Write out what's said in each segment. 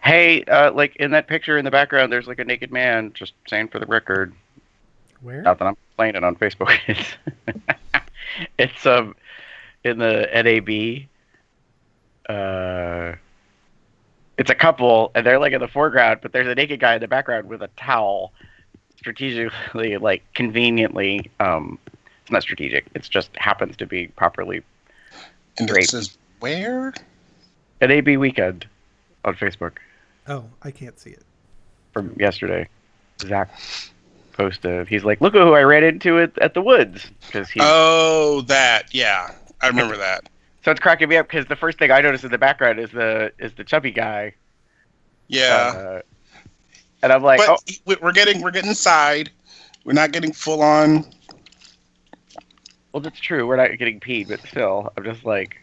Hey, like in that picture in the background, there's like a naked man. Just saying for the record. Where? Not that I'm playing it on Facebook. It's in the NAB. Uh, it's a couple, and they're like in the foreground, but there's a naked guy in the background with a towel, strategically, like conveniently. It's not strategic. It just happens to be properly And it draped. says where? NAB weekend on Facebook Oh, I can't see it. from yesterday. Zach posted. He's like, "Look who I ran into at the woods," because he's. Oh, that. Yeah, I remember that. So it's cracking me up because the first thing I notice in the background is the chubby guy, Yeah, and I'm like, but "Oh, we're getting side. We're not getting full on. well, that's true. We're not getting peed, but still, I'm just like,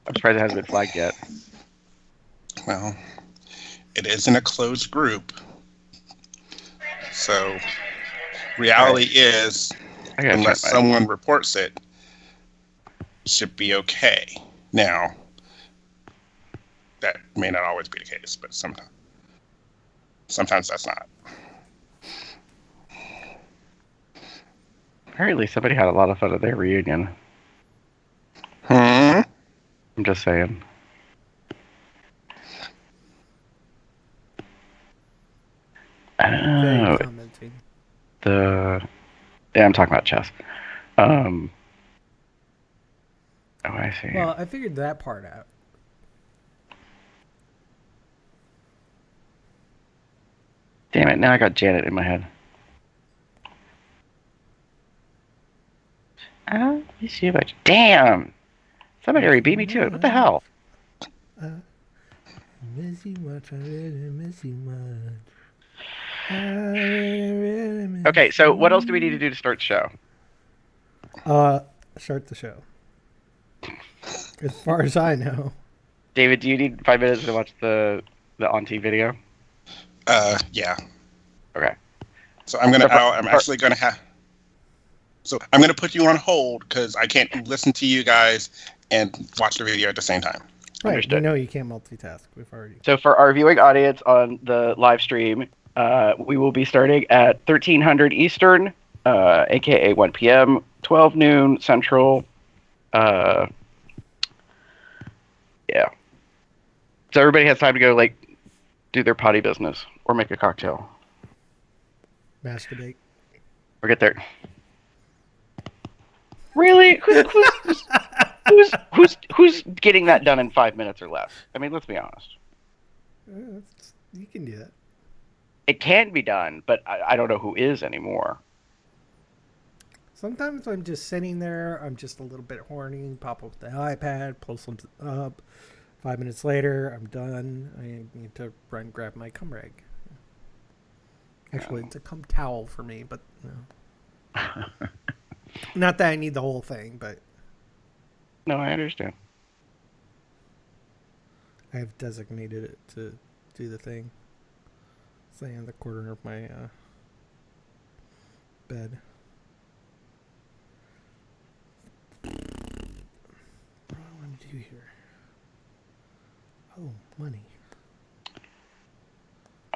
I'm surprised it hasn't been flagged yet." Well, it isn't a closed group, so reality is, I gotta unless check my. someone reports it, should be okay. Now, that may not always be the case, but sometimes that's not. Apparently, somebody had a lot of fun at their reunion. Hmm. I'm just saying. Vague Oh, commenting. yeah, I'm talking about chess. Oh, I see. Well, I figured that part out. Damn it! Now I got Janet in my head. Oh, you see about you. Damn! Somebody already beat me to it. What the hell? Miss you much, I really miss you much. I really miss Okay, so what else do we need to you. do to start the show? Start the show. As far as I know. David, do you need 5 minutes to watch the Auntie video? Yeah. Okay. So I'm actually gonna have. So I'm gonna put you on hold because I can't listen to you guys and watch the video at the same time. Right, Understood. we know you can't multitask. We've already. So for our viewing audience on the live stream, we will be starting at 1300 Eastern, aka 1 p.m., 12 noon Central. Yeah. So everybody has time to go like do their potty business or make a cocktail Masturbate. or get their. Really? Who's getting that done in 5 minutes or less? I mean, let's be honest. You can do that. It can be done, but I don't know who is anymore. Sometimes I'm just sitting there. I'm just a little bit horny. Pop up the iPad, pull something up. 5 minutes later, I'm done. I need to run grab my cum rag. Actually, it's a cum towel for me, but no. Not that I need the whole thing, but No, I understand. I have designated it to do the thing. Stay in the corner of my bed. What do I want to do here? Oh, money.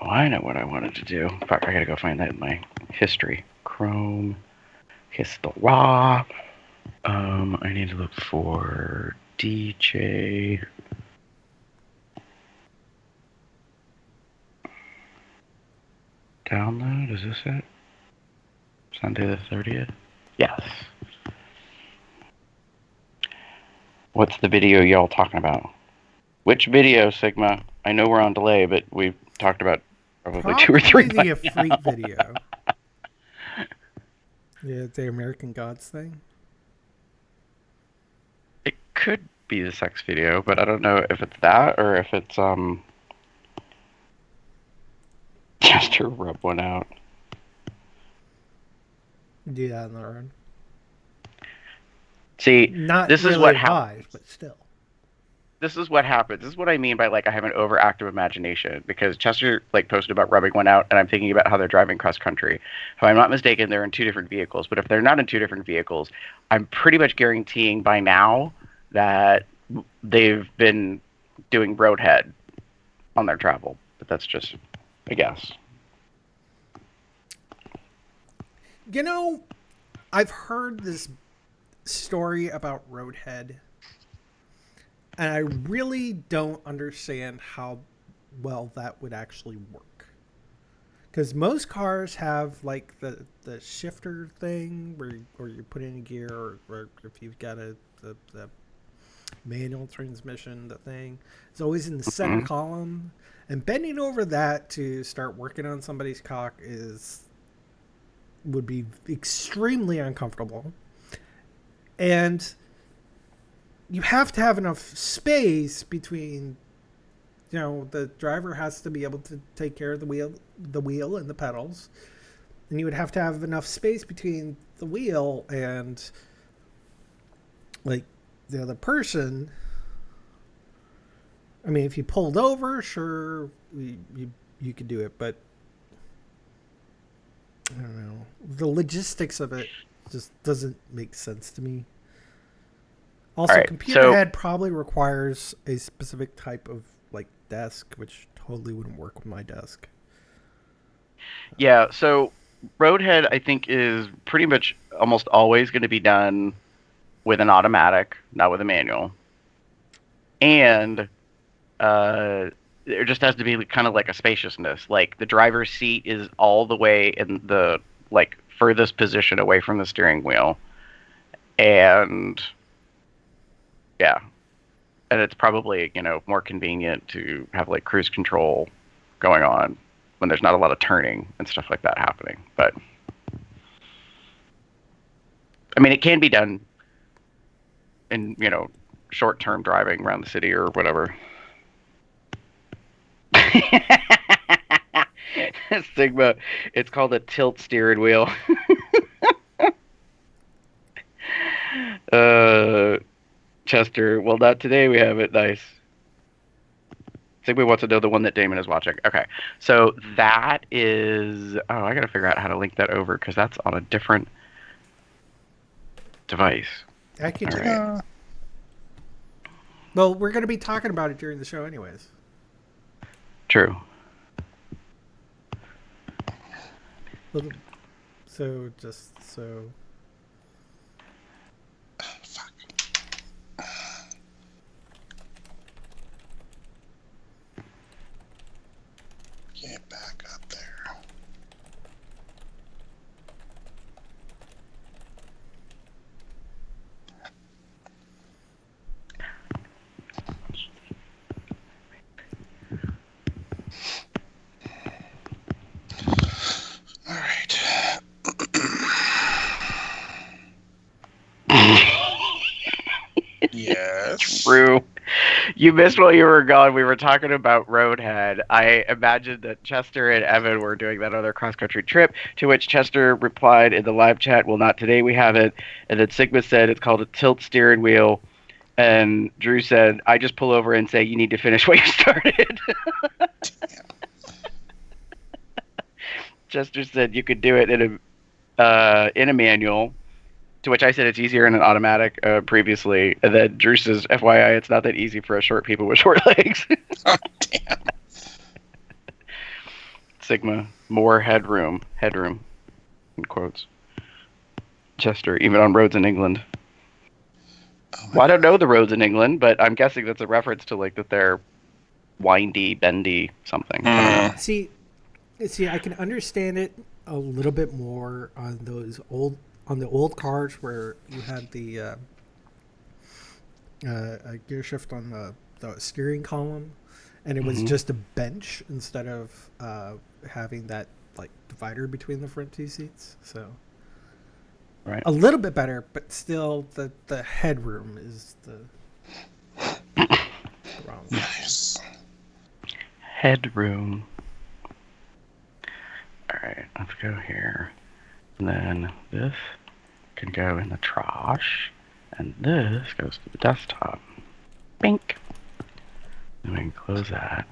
Oh, I know what I wanted to do. Fuck, I gotta go find that in my history. Chrome. History. I need to look for DJ. Download, is this it? Sunday the 30th? Yes. What's the video y'all talking about? Which video, Sigma? I know we're on delay, but we've talked about probably 2 or 3 the freak video. Yeah, the American Gods thing. It could be the sex video, but I don't know if it's that or if it's just to rub one out. Do that on the run. See, Not this really is what advised, but still. This is what happens. This is what I mean by like I have an overactive imagination because Chester like posted about rubbing one out, and I'm thinking about how they're driving cross country. If I'm not mistaken, they're in 2 different vehicles. But if they're not in 2 different vehicles, I'm pretty much guaranteeing by now that they've been doing roadhead on their travel. But that's just a guess. You know, I've heard this story about Roadhead, and I really don't understand how well that would actually work. Because most cars have like the shifter thing where you put in a gear, or if you've got the manual transmission, the thing, it's always in the center column. And bending over that to start working on somebody's cock would be extremely uncomfortable. And you have to have enough space between, the driver has to be able to take care of the wheel and the pedals. And you would have to have enough space between the wheel and like the other person. I mean, if you pulled over, sure, you could do it, but I don't know. The logistics of it just doesn't make sense to me. Also, All right, computer head probably requires a specific type of like desk, which totally wouldn't work with my desk. Yeah, so Roadhead, I think, is pretty much almost always going to be done with an automatic, not with a manual. And there just has to be kind of like a spaciousness. Like the driver's seat is all the way in the like furthest position away from the steering wheel. And yeah. And it's probably, more convenient to have like cruise control going on when there's not a lot of turning and stuff like that happening. But I mean, it can be done in, short-term driving around the city or whatever. Sigma, it's called a tilt steering wheel. Chester, well, not today we have it. Nice. Sigma wants to know the one that Damon is watching. Okay, so that is... Oh, I gotta figure out how to link that over, because that's on a different device. I can do it. Well, we're going to be talking about it during the show anyways. True. So, just so... Fuck. Get back up there. All right. Yes. True. You missed while you were gone. We were talking about Roadhead. I imagined that Chester and Evan were doing that other cross-country trip, to which Chester replied in the live chat, well, not today, we have it. And then Sigma said it's called a tilt steering wheel. And Drew said, I just pull over and say, you need to finish what you started. Chester said you could do it in a manual. To which I said it's easier in an automatic previously. And then Drew says, FYI, it's not that easy for short people with short legs. Oh, damn. Sigma, more headroom, in quotes. Chester, even on roads in England. Oh, well, I don't know the roads in England, but I'm guessing that's a reference to like that they're windy, bendy, something. See, I can understand it a little bit more on the old cars where you had the gear shift on the steering column, and it was just a bench instead of having that like divider between the front two seats. So Right. a little bit better, but still the headroom is the wrong. Nice. Headroom. All right, let's go here. And then this can go in the trash, and this goes to the desktop. Bink. And we can close that.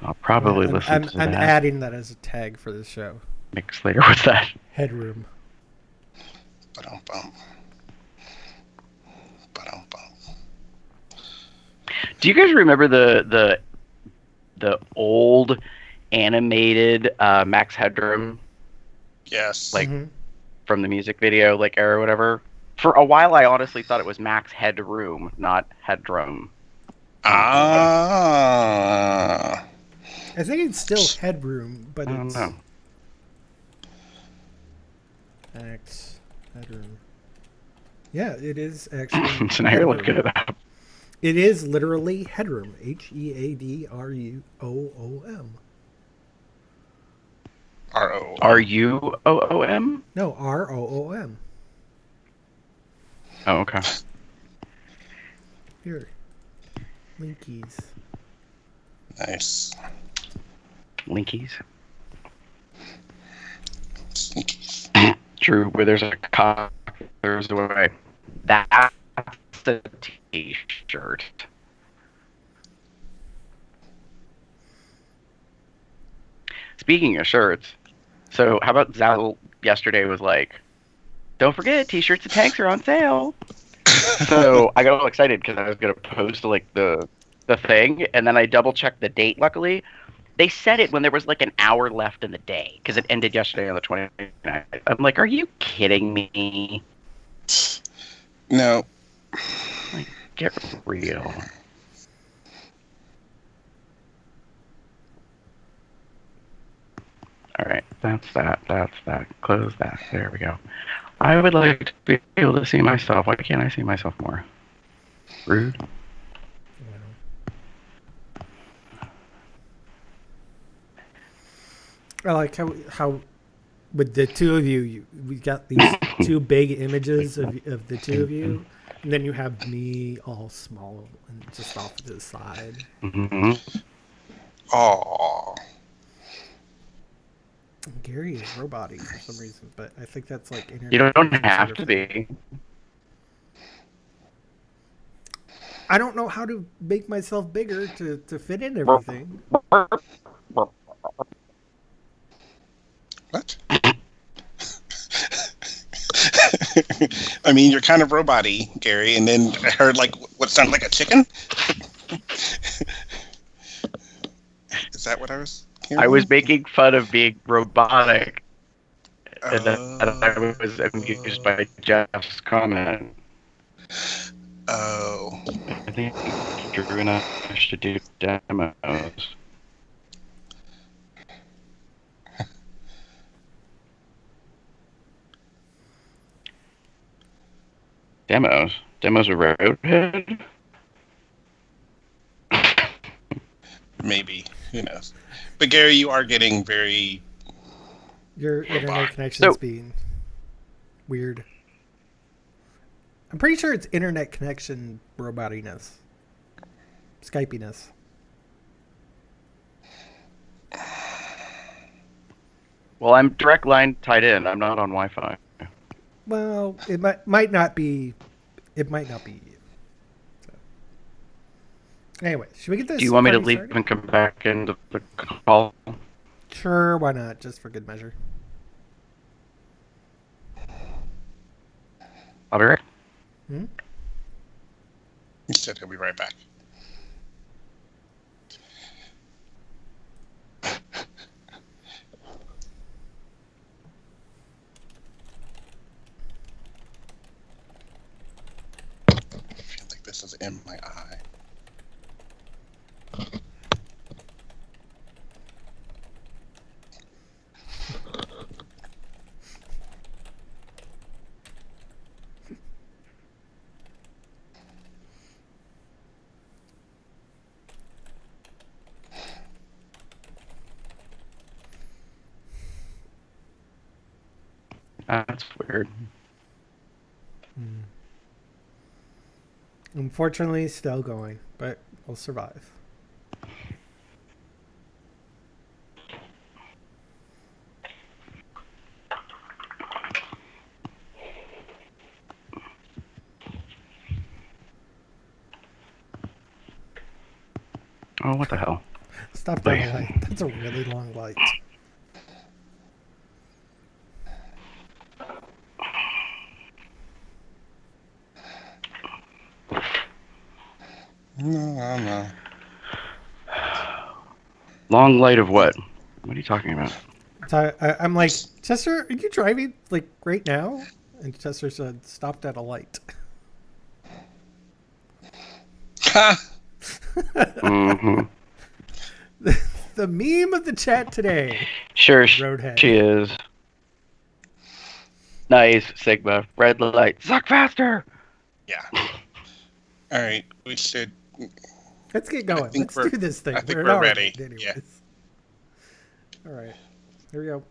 I'll probably listen to that. I'm adding that as a tag for the show. Mix later. What's that? Headroom. Ba-dum-bum. Ba-dum-bum. Do you guys remember the the old animated Max Headroom, Yes. like from the music video, like era or whatever. For a while, I honestly thought it was Max Headroom, not Headroom. Ah. I think it's still Headroom, but I don't it's know. Max Headroom. Yeah, it is actually. So now you're looking it up. It is literally Headroom. HEADRUOOM. R-O. RUOOM? No, ROOM. Oh, okay. Here. Linkies. Nice. Linkies. Sneakies. True, where there's a cock, there's a way. That's a t-shirt. Speaking of shirts, so how about Zazzle yesterday was like, don't forget, t-shirts and tanks are on sale. So I got all excited because I was going to post like the thing, and then I double checked the date, luckily. They said it when there was like an hour left in the day because it ended yesterday on the 29th. I'm like, are you kidding me? No. Like, get real. All right, that's that. Close that. There we go. I would like to be able to see myself. Why can't I see myself more? Rude. I like how with the two of you, we got these two big images of the two of you, and then you have me all small and just off to the side. Mm-hmm. Aww. Gary is roboty for some reason, but I think that's like internet. You don't have to be. I don't know how to make myself bigger to fit in everything. What? I mean, you're kind of robot-y, Gary, and then I heard like what sounded like a chicken. Is that what I was hearing? I was making fun of being robotic, and then I was amused by Jeff's comment. Oh. I think Drew and I should do demos. Demos with Roadhead? Maybe. Who knows? But Gary, you are getting very... Your internet connection's being weird. I'm pretty sure it's internet connection robotiness. Skypiness. Well, I'm direct line tied in. I'm not on Wi-Fi. Well, it might not be. It might not be you. So. Anyway, should we get this? Do you want me to leave and come back into the call? Sure, why not? Just for good measure. I'll be right. Hmm? He said he'll be right back. I feel like this is in my eye. That's weird. Unfortunately, still going, but we'll survive. Oh, what the hell? Stop that light. That's a really long light. No. Long light of what? What are you talking about? So I'm like, Chester, are you driving like right now? And Chester said, stopped at a light. Mm-hmm. The meme of the chat today. Sure, Roadhead. she is. Nice, Sigma. Red light. Suck faster! Yeah. All right, we should. Let's get going. Let's do this thing. I think we're ready. Anyways. Yeah. All right. Here we go.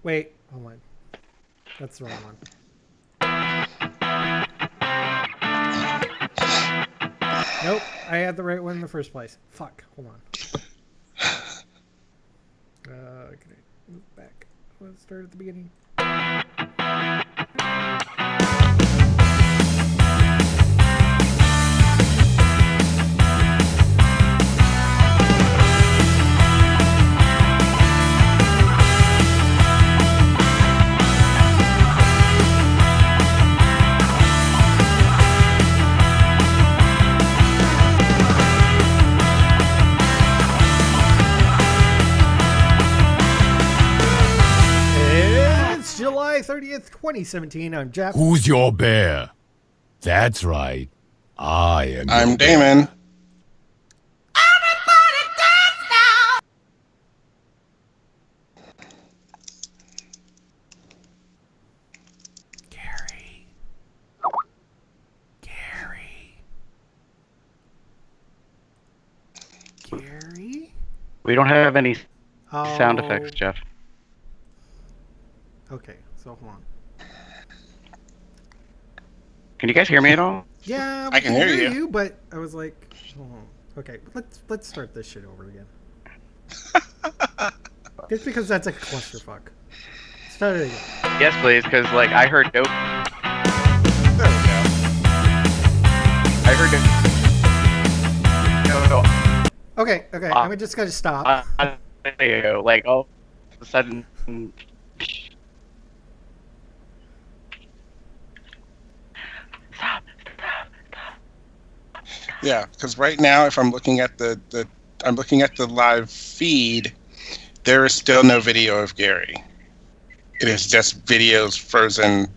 Wait. Hold on. That's the wrong one. Nope. I had the right one in the first place. Fuck. Hold on. Can I move back? Let's start at the beginning. July 30th, 2017. I'm Jeff. Who's your bear? That's right. I'm Damon. Everybody dance now. Gary? We don't have any sound effects, Jeff. Okay, so hold on. Can you guys hear me at all? Yeah, I can hear you. But I was like, hold on. Okay, let's start this shit over again. Just because that's a clusterfuck. Start it again. Yes, please, because like I heard nope. There we go. I heard no. Okay, I'm just gonna stop. Like all of a sudden. Stop. Yeah, because right now, if I'm looking at the live feed, there is still no video of Gary. It is just video's frozen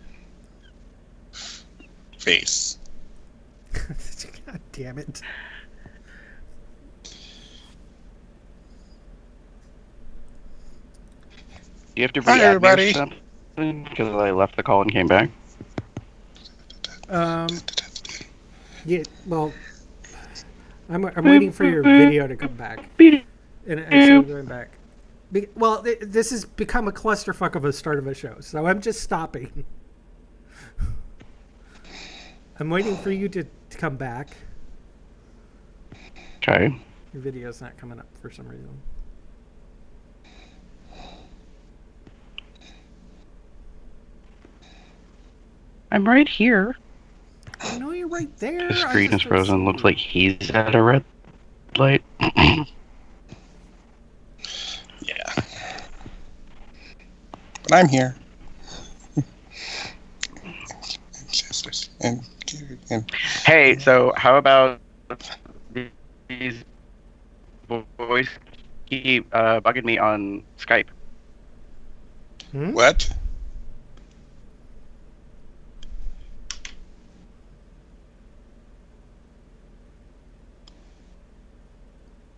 face. God damn it. Do you have to Hi, re-add me or everybody. something? Because I left the call and came back. Yeah, well, I'm waiting for your video to come back. And actually going back. Well, this has become a clusterfuck of a start of a show, so I'm just stopping. I'm waiting for you to come back. Okay. Your video's not coming up for some reason. I'm right here. I know you're right there. The screen is frozen. Looks like he's at a red light. Yeah. But I'm here. And Hey, so how about these boys keep bugging me on Skype? What?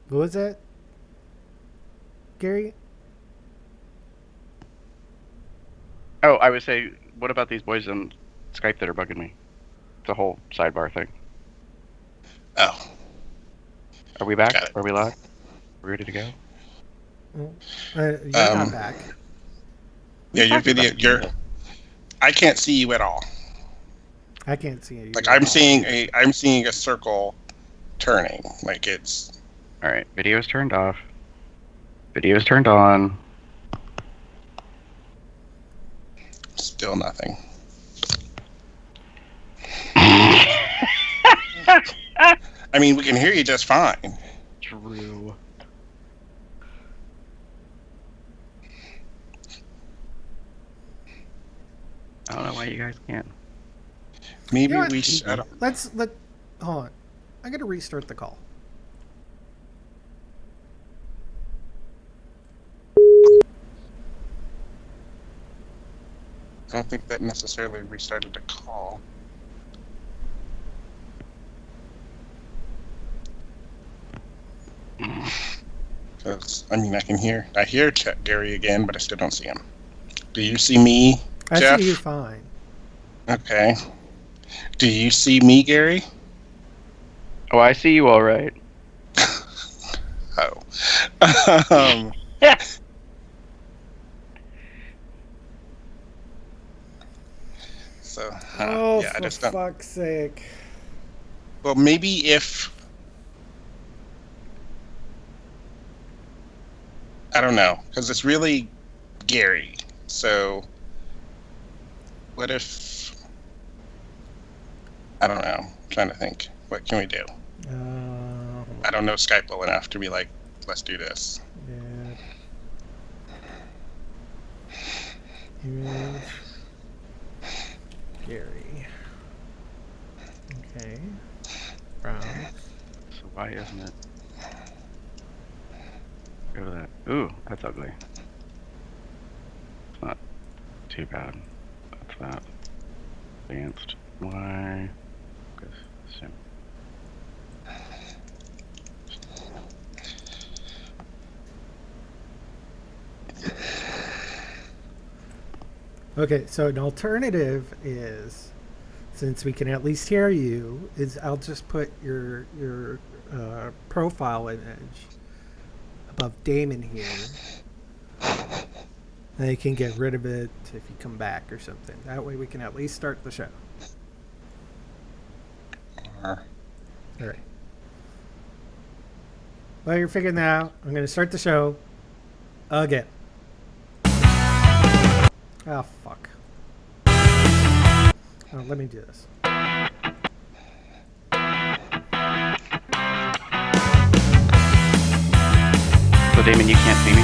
What was that, Gary? Oh, I would say, what about these boys on Skype that are bugging me? The whole sidebar thing. Oh. Are we back? Got it. Are we live? We're ready to go? You're not back. Yeah, your video. I can't see you at all. I can't see it. Like I'm seeing a circle turning. Like it's. All right, video's turned off. Video's turned on. Still nothing. I mean, we can hear you just fine. True. I don't know why you guys can't. Maybe You know what? we should. Hold hold on. I'm going to restart the call. I don't think that necessarily restarted the call. Because, I mean, I hear Gary again, but I still don't see him. Do you see me, Jeff? I see you fine. Okay. Do you see me, Gary? Oh, I see you all right. Oh. So, yeah, I just don't. Fuck's sake. Well, maybe if. I don't know, because it's really Gary. So, what if. I don't know. I'm trying to think. What can we do? I don't know Skype well enough to be like, let's do this. Yeah. Image. Gary. Okay. Browse. So why isn't it? Go to that. Ooh, that's ugly. It's not too bad. That's that. Advanced. Why? Assume. Okay, so an alternative is, since we can at least hear you, is I'll just put your profile image above Damon here. And you can get rid of it if you come back or something. That way we can at least start the show. All right. While you're figuring that out, I'm going to start the show again. Oh, fuck. Oh, let me do this. So Damon, you can't see me?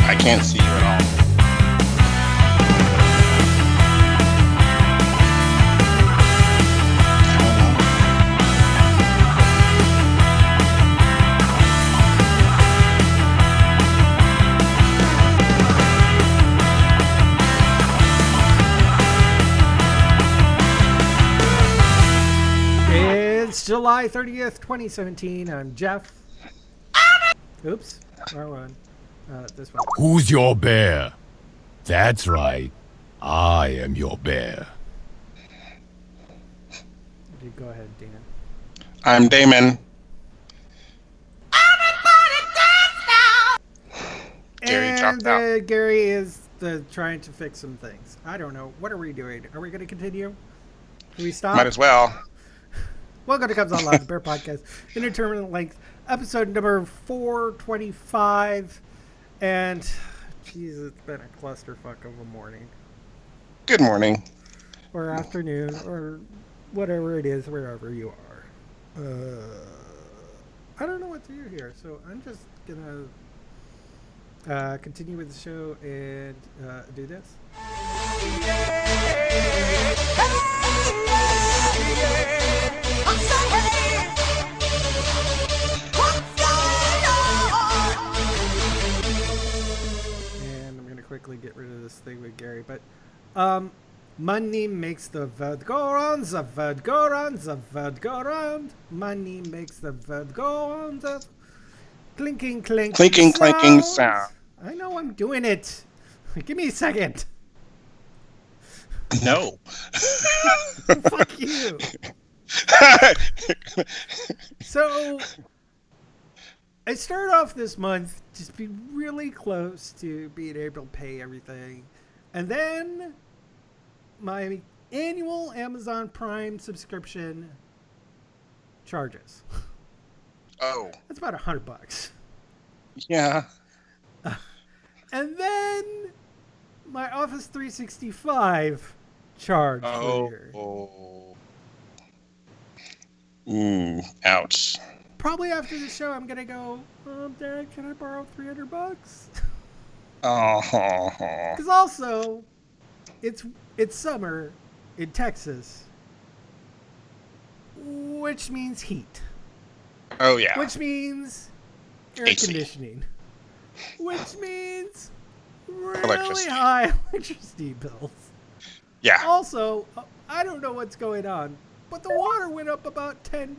I can't see you at all. It's July 30th, 2017. I'm Jeff. Oops. Wrong one. This one. Who's your bear? That's right. I am your bear. You go ahead, Dan. I'm Damon. Gary dropped out. Gary is trying to fix some things. I don't know. What are we doing? Are we going to continue? Can we stop? Might as well. Welcome to Comes On Live, the Bear Podcast, Indeterminate Length, episode number 425. And, geez, it's been a clusterfuck of a morning. Good morning. Or afternoon, or whatever it is, wherever you are. I don't know what to do here, so I'm just going to continue with the show and do this. And I'm going to quickly get rid of this thing with Gary, but money makes the world go round, the world go round, the world go round. Money makes the world go round, the clinking, Clinking sound. I know I'm doing it. Give me a second. No. Fuck you. So, I started off this month just be really close to being able to pay everything. And then my annual Amazon Prime subscription charges. Oh. That's about $100. Yeah. And then my Office 365 charge. Oh. Ouch. Probably after the show, I'm gonna go. Dad, can I borrow $300? Oh. Because also, it's summer in Texas. which means heat, Oh yeah. which means air AC. conditioning, which means really Electricity. high electricity bills. Yeah. Also, I don't know what's going on, but the water went up about $10.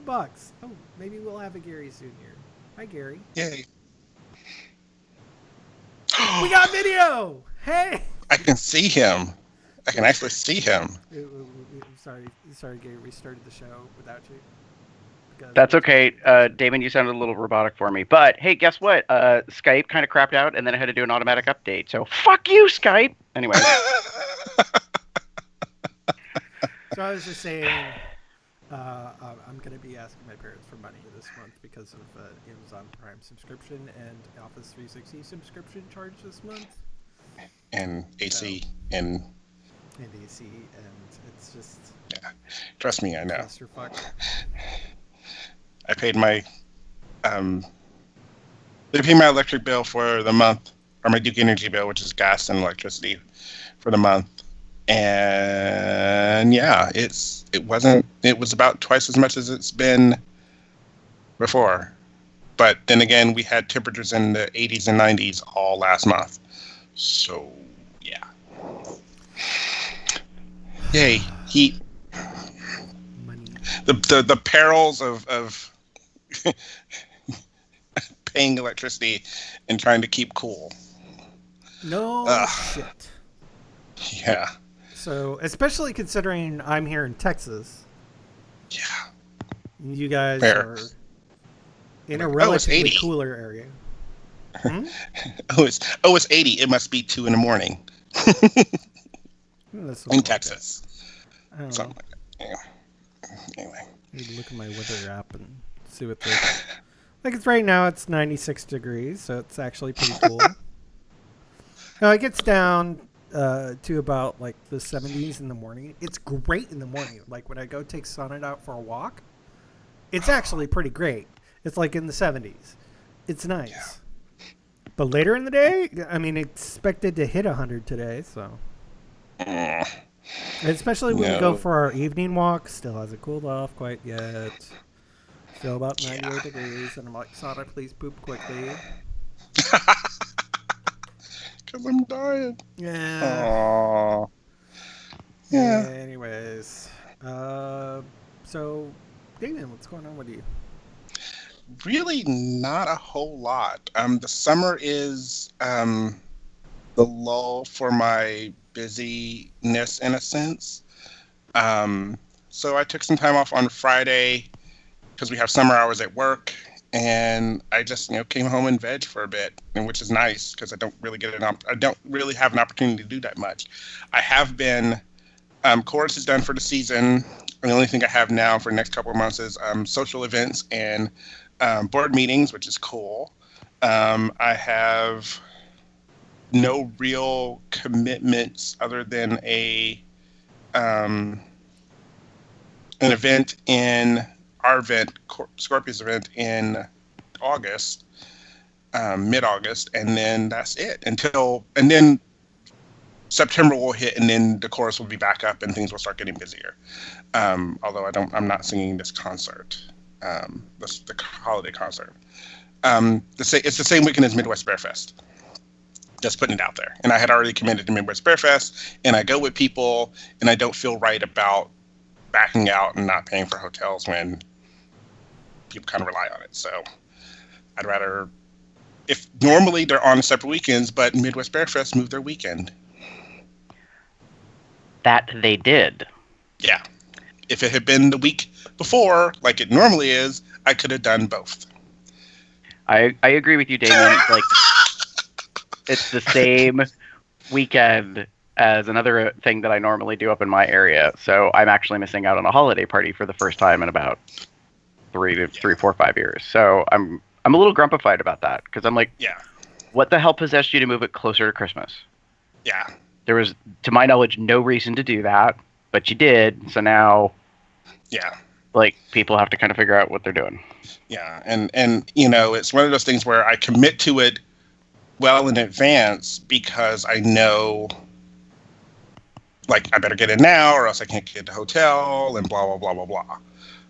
Oh, maybe we'll have a Gary soon here. Hi, Gary. Yay. We got video. Hey. I can see him. I can actually see him. Sorry, Gary. We started the show without you. Because That's okay. Damon, you sounded a little robotic for me. But hey, guess what? Skype kind of crapped out, and then I had to do an automatic update. So fuck you, Skype. Anyway. So I was just saying, I'm going to be asking my parents for money this month because of Amazon Prime subscription and Office 360 subscription charge this month. And AC and AC, and it's just... Yeah. Trust me, I know. Clusterfuck. I paid my they paid my electric bill for the month, or my Duke Energy bill, which is gas and electricity, for the month. And yeah, it was about twice as much as it's been before. But then again, we had temperatures in the 80s and 90s all last month. So yeah. Yay, heat. Money. The perils of paying electricity and trying to keep cool. No shit. Yeah. So, especially considering I'm here in Texas. Yeah. You guys Fair. are in a It's relatively 80. cooler area. Hmm? It's 80. It must be 2 in the morning That's in Texas. I don't know. Something like that. Yeah. Anyway. I need to look at my weather app and see what the... Like, it's right now, it's 96 degrees, so it's actually pretty cool. No, it gets down to about, like, the 70s in the morning. It's great in the morning. Like, when I go take Sonnet out for a walk, it's actually pretty great. It's, like, in the 70s. It's nice. Yeah. But later in the day, I mean, expected to hit 100 today, so... Mm. Especially when we No. go for our evening walk, still hasn't cooled off quite yet. Still about 98 degrees, and I'm like, Sada, please poop quickly. Because I'm dying. Yeah. Aww. Yeah. Anyways, so Damon, what's going on with you? Really not a whole lot. The summer is the lull for my busyness in a sense. So I took some time off on Friday because we have summer hours at work, and I just came home and veg for a bit, and which is nice because I don't really have an opportunity to do that much. I have been chorus is done for the season, and the only thing I have now for the next couple of months is social events and board meetings, which is cool. I have no real commitments other than an event in our event, Scorpius event in August, mid-August, and then that's it and then September will hit, and then the chorus will be back up and things will start getting busier. Although I'm not singing this concert, the holiday concert. It's the same weekend as Midwest Bear Fest. Just putting it out there. And I had already committed to Midwest Bear Fest, and I go with people, and I don't feel right about backing out and not paying for hotels when people kind of rely on it. So I'd rather, if normally they're on separate weekends, but Midwest Bear Fest moved their weekend. That they did. Yeah. If it had been the week before, like it normally is, I could have done both. I agree with you, Damon. Like, it's the same weekend as another thing that I normally do up in my area. So I'm actually missing out on a holiday party for the first time in about 3, 4, 5 years. So I'm a little grumpified about that because I'm like, Yeah. what the hell possessed you to move it closer to Christmas? Yeah. There was, to my knowledge, no reason to do that, but you did. So now, Yeah. like, people have to kind of figure out what they're doing. Yeah. And it's one of those things where I commit to it well in advance because I know, like, I better get in now or else I can't get the hotel and blah, blah, blah, blah, blah.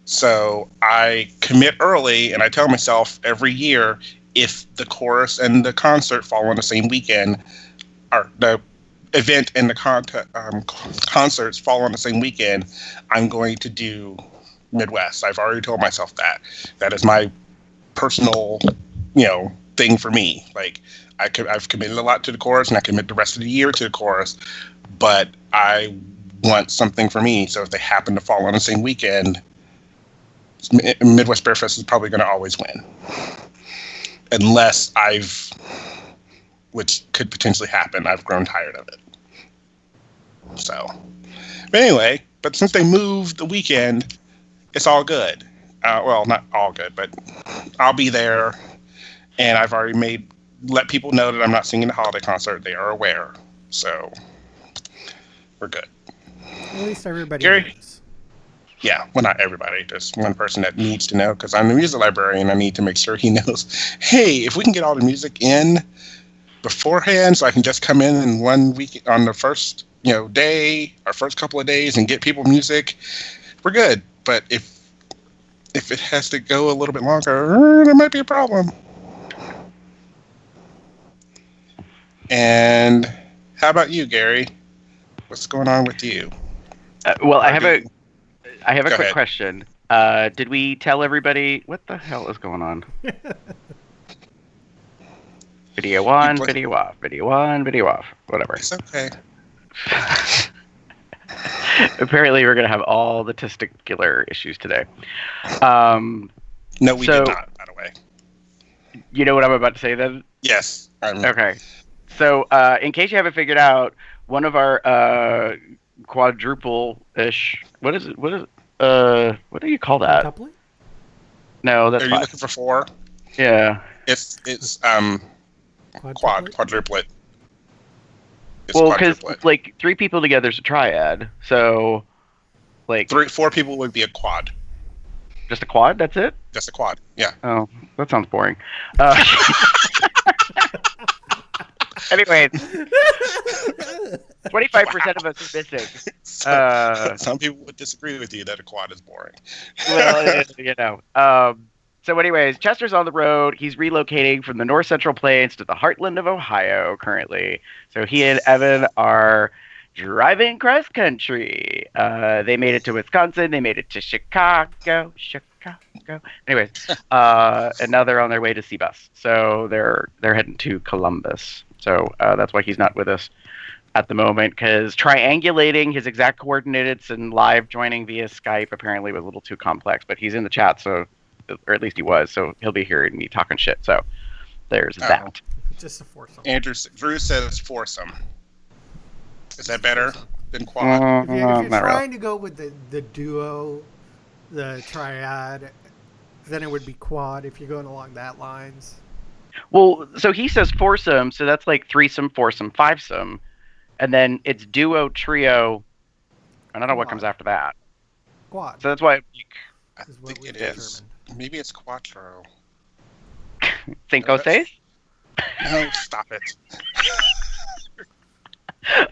So I commit early, and I tell myself every year, if the chorus and the concert fall on the same weekend, or the event and the concerts fall on the same weekend, I'm going to do Midwest. I've already told myself that. That is my personal, thing for me. Like, I've committed a lot to the chorus, and I commit the rest of the year to the chorus, but I want something for me. So if they happen to fall on the same weekend, Midwest Bear Fest is probably going to always win. Unless which could potentially happen, I've grown tired of it. So, but anyway, since they moved the weekend, it's all good. Well, not all good, but I'll be there, and I've already let people know that I'm not singing the holiday concert. They are aware, so we're good. At least everybody Gary? knows. Yeah, well, not everybody. There's one person that needs to know, because I'm the music librarian. I need to make sure he knows, hey, if we can get all the music in beforehand so I can just come in 1 week on the first day or first couple of days and get people music, we're good. But if it has to go a little bit longer, there might be a problem. And how about you, Gary? What's going on with you? Well, I have a Go quick ahead. question. Did we tell everybody what the hell is going on? Video on, video off, video on, video off, whatever. It's okay. Apparently, we're gonna have all the testicular issues today. No, we So- did not, by the way. You know what I'm about to say then? Yes. Okay. So, in case you haven't figured out, one of our quadruple-ish. What is it? What do you call that? Quintuplet? No, that's Are you fine. looking for 4? Yeah. It's Quadruplet? quadruplet. It's Well, because quadruplet. like 3 people together is a triad. So, like 4 people would be a quad. just a quad. That's it. Just a quad. Yeah. Oh, that sounds boring. Anyways, 25% of us are missing. Some people would disagree with you that a quad is boring. Well, so anyways, Chester's on the road. He's relocating from the North Central Plains to the heartland of Ohio currently. So he and Evan are driving cross country. They made it to Wisconsin. They made it to Chicago. Anyways, and now they're on their way to Seabus. So they're heading to Columbus. So that's why he's not with us at the moment, because triangulating his exact coordinates and live joining via Skype apparently was a little too complex. But he's in the chat, so, or at least he was, so he'll be hearing me talking shit. So there's that. Just a foursome. Drew says foursome. Is that better than quad? If you're Not trying really. to go with the duo, the triad, then it would be quad if you're going along that lines. Well, so he says foursome, so that's like threesome, foursome, fivesome, and then it's duo, trio. I don't know what comes after that. Quad So that's why I is what think we it is. determined. Maybe it's quattro. cinco seis. No, stop it.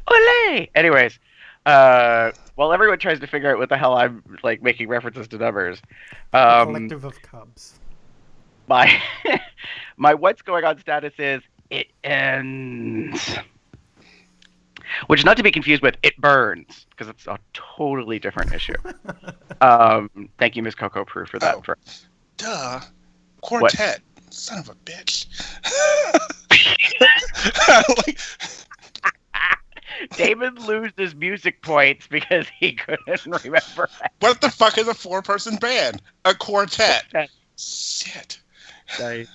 Ole! Anyways, while everyone tries to figure out what the hell I'm like making references to numbers, A collective of cubs. my my what's going on status is it ends, which is not to be confused with it burns, because it's a totally different issue. Thank you, Miss Coco Prue, for that. Oh. Duh. Quartet. Son of a bitch. Like, Damon loses music points because he couldn't remember. what the fuck is a 4-person band? A quartet. Quartet. Shit. Nice.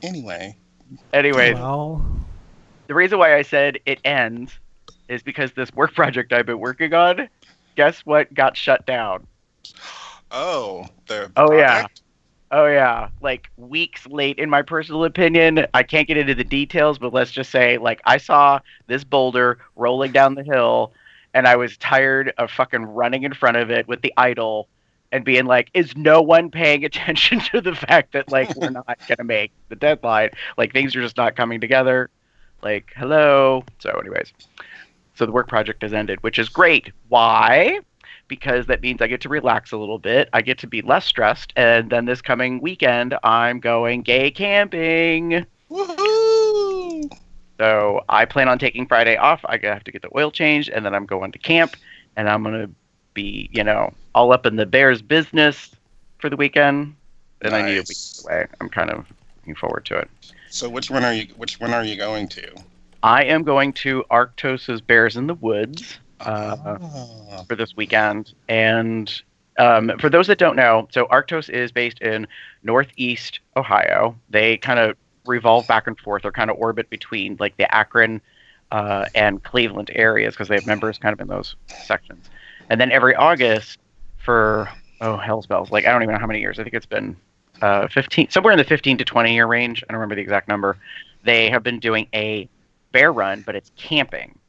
Anyway. Anyways, Well, the reason why I said it ends is because this work project I've been working on, guess what got shut down? Oh, the Oh, yeah. project? Oh, yeah. Like, weeks late, in my personal opinion. I can't get into the details, but let's just say, like, I saw this boulder rolling down the hill, and I was tired of fucking running in front of it with the idol and being like, is no one paying attention to the fact that, like, we're not going to make the deadline? Like, things are just not coming together. Like, hello. So, anyways. So the work project has ended, which is great. Why? because that means I get to relax a little bit. I get to be less stressed. And then this coming weekend, I'm going gay camping. Woohoo! So I plan on taking Friday off. I have to get the oil changed, and then I'm going to camp, and I'm going to be, all up in the Bears business for the weekend. And I need a week away. I'm kind of looking forward to it. So which one are you going to? I am going to Arctos's Bears in the Woods for this weekend. And for those that don't know, so Arctos is based in Northeast Ohio. They kind of revolve back and forth or kind of orbit between like the Akron and Cleveland areas because they have members kind of in those sections. And then every August for, hell's bells, like I don't even know how many years. I think it's been 15, somewhere in the 15 to 20 year range. I don't remember the exact number. They have been doing a bear run, but it's camping.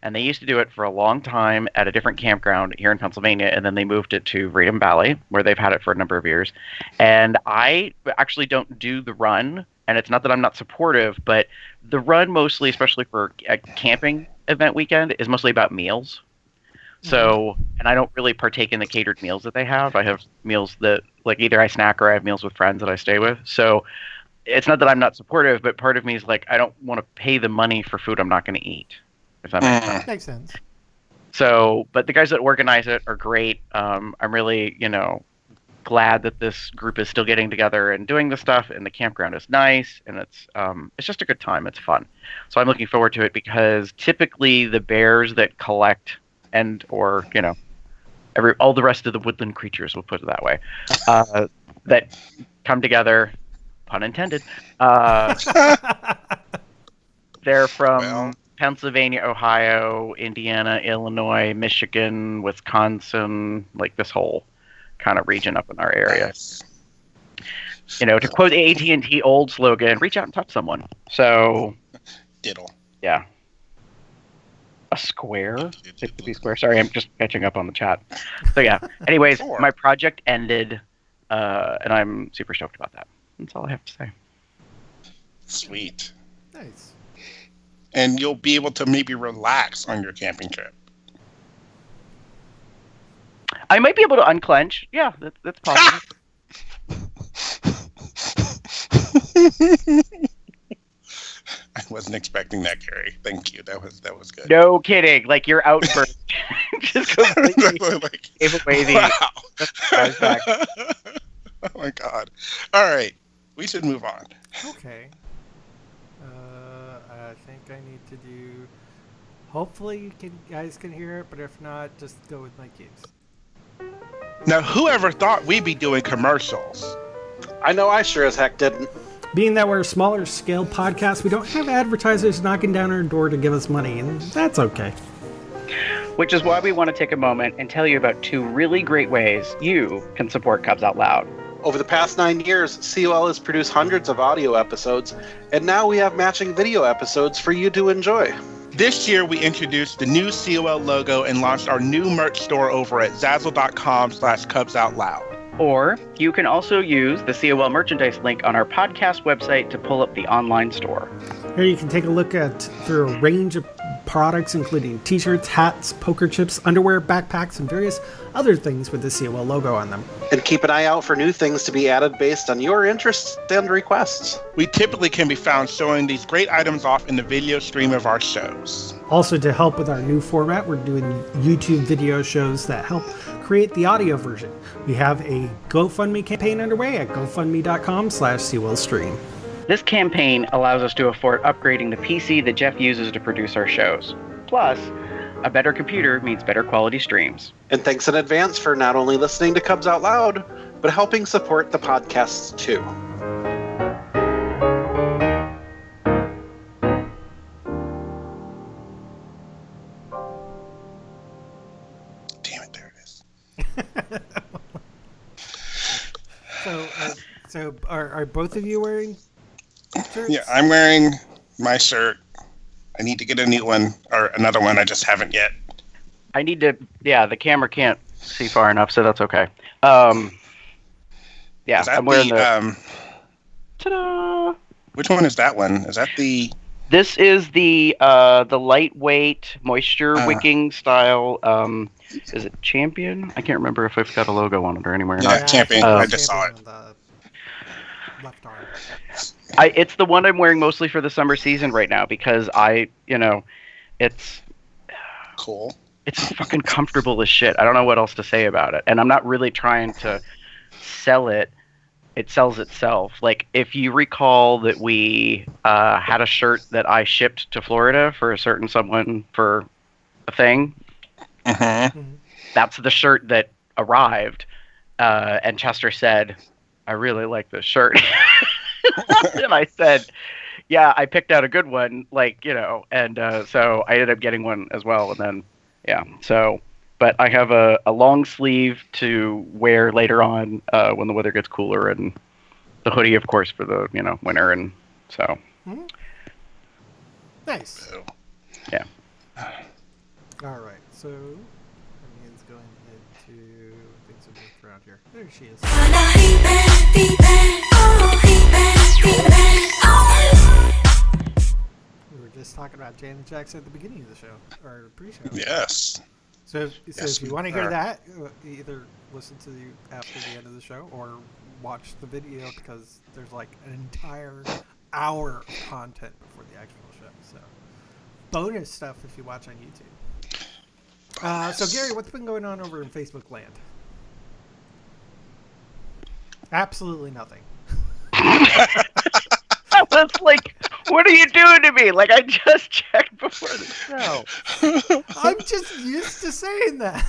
And they used to do it for a long time at a different campground here in Pennsylvania, and then they moved it to Freedom Valley, where they've had it for a number of years. And I actually don't do the run, and it's not that I'm not supportive, but the run mostly, especially for a camping event weekend, is mostly about meals. So, and I don't really partake in the catered meals that they have. I have meals that, like, either I snack or I have meals with friends that I stay with. So it's not that I'm not supportive, but part of me is like, I don't want to pay the money for food I'm not going to eat. If that makes sense. Makes sense. So, but the guys that organize it are great. I'm really, glad that this group is still getting together and doing the stuff, and the campground is nice, and it's just a good time. It's fun. So I'm looking forward to it because typically the bears that collect or all the rest of the woodland creatures, we'll put it that way, that come together, pun intended, they're from Pennsylvania, Ohio, Indiana, Illinois, Michigan, Wisconsin, like this whole kind of region up in our area. Yes. To quote the AT&T old slogan, reach out and touch someone. So, Diddle. Yeah. A square? 60 square. Sorry, I'm just catching up on the chat. So yeah. Anyways, my project ended, and I'm super stoked about that. That's all I have to say. Sweet. Nice. And you'll be able to maybe relax on your camping trip. I might be able to unclench. Yeah, that's possible. I wasn't expecting that, Carrie. Thank you. That was good. No kidding. Like your outburst just completely gave away the. Wow. Oh my God. All right, we should move on. Okay. I think I need to do. Hopefully, you guys can hear it, but if not, just go with my cues. Now, whoever thought we'd be doing commercials? I know I sure as heck didn't. Being that we're a smaller scale podcast, we don't have advertisers knocking down our door to give us money, and that's okay. Which is why we want to take a moment and tell you about two really great ways you can support Cubs Out Loud. Over the past 9 years, COL has produced hundreds of audio episodes, and now we have matching video episodes for you to enjoy. This year, we introduced the new COL logo and launched our new merch store over at Zazzle.com/CubsOutLoud. Or you can also use the COL merchandise link on our podcast website to pull up the online store. Here you can take a look through a range of products, including t-shirts, hats, poker chips, underwear, backpacks, and various other things with the COL logo on them. And keep an eye out for new things to be added based on your interests and requests. We typically can be found showing these great items off in the video stream of our shows. Also, to help with our new format, we're doing YouTube video shows that help create the audio version. We have a GoFundMe campaign underway at gofundme.com/COLstream. This campaign allows us to afford upgrading the PC that Jeff uses to produce our shows. Plus, a better computer means better quality streams. And thanks in advance for not only listening to Cubs Out Loud, but helping support the podcasts too. Damn it, there it is. So are both of you wearing shirts? Yeah, I'm wearing my shirt. I need to get a new one, or another one. I just haven't yet. I need to, the camera can't see far enough, so that's okay. I'm wearing the... Ta-da! Which one is that one? Is that the... This is the lightweight moisture wicking style. Is it Champion? I can't remember if I've got a logo on it or anywhere. Yeah, Champion. I just saw it. On the left arm. It's the one I'm wearing mostly for the summer season right now because it's cool. It's fucking comfortable as shit. I don't know what else to say about it, and I'm not really trying to sell it. It sells itself. Like, if you recall that we had a shirt that I shipped to Florida for a certain someone for a thing, that's the shirt that arrived, and Chester said, I really like this shirt. And I said, yeah, I picked out a good one, and so I ended up getting one as well, and then, but I have a long sleeve to wear later on when the weather gets cooler, and the hoodie, of course, for the winter, and so. Nice. Yeah. All right, so Emily's going into things that moved around here. There she is. We were just talking about Janet Jackson at the beginning of the show, or pre-show. Yes. So if you want to hear that, either listen to after the end of the show or watch the video, because there's like an entire hour of content before the actual show. So bonus stuff if you watch on YouTube. So Gary, what's been going on over in Facebook land? Absolutely nothing. I was like, what are you doing to me? Like, I just checked before the show. I'm just used to saying that.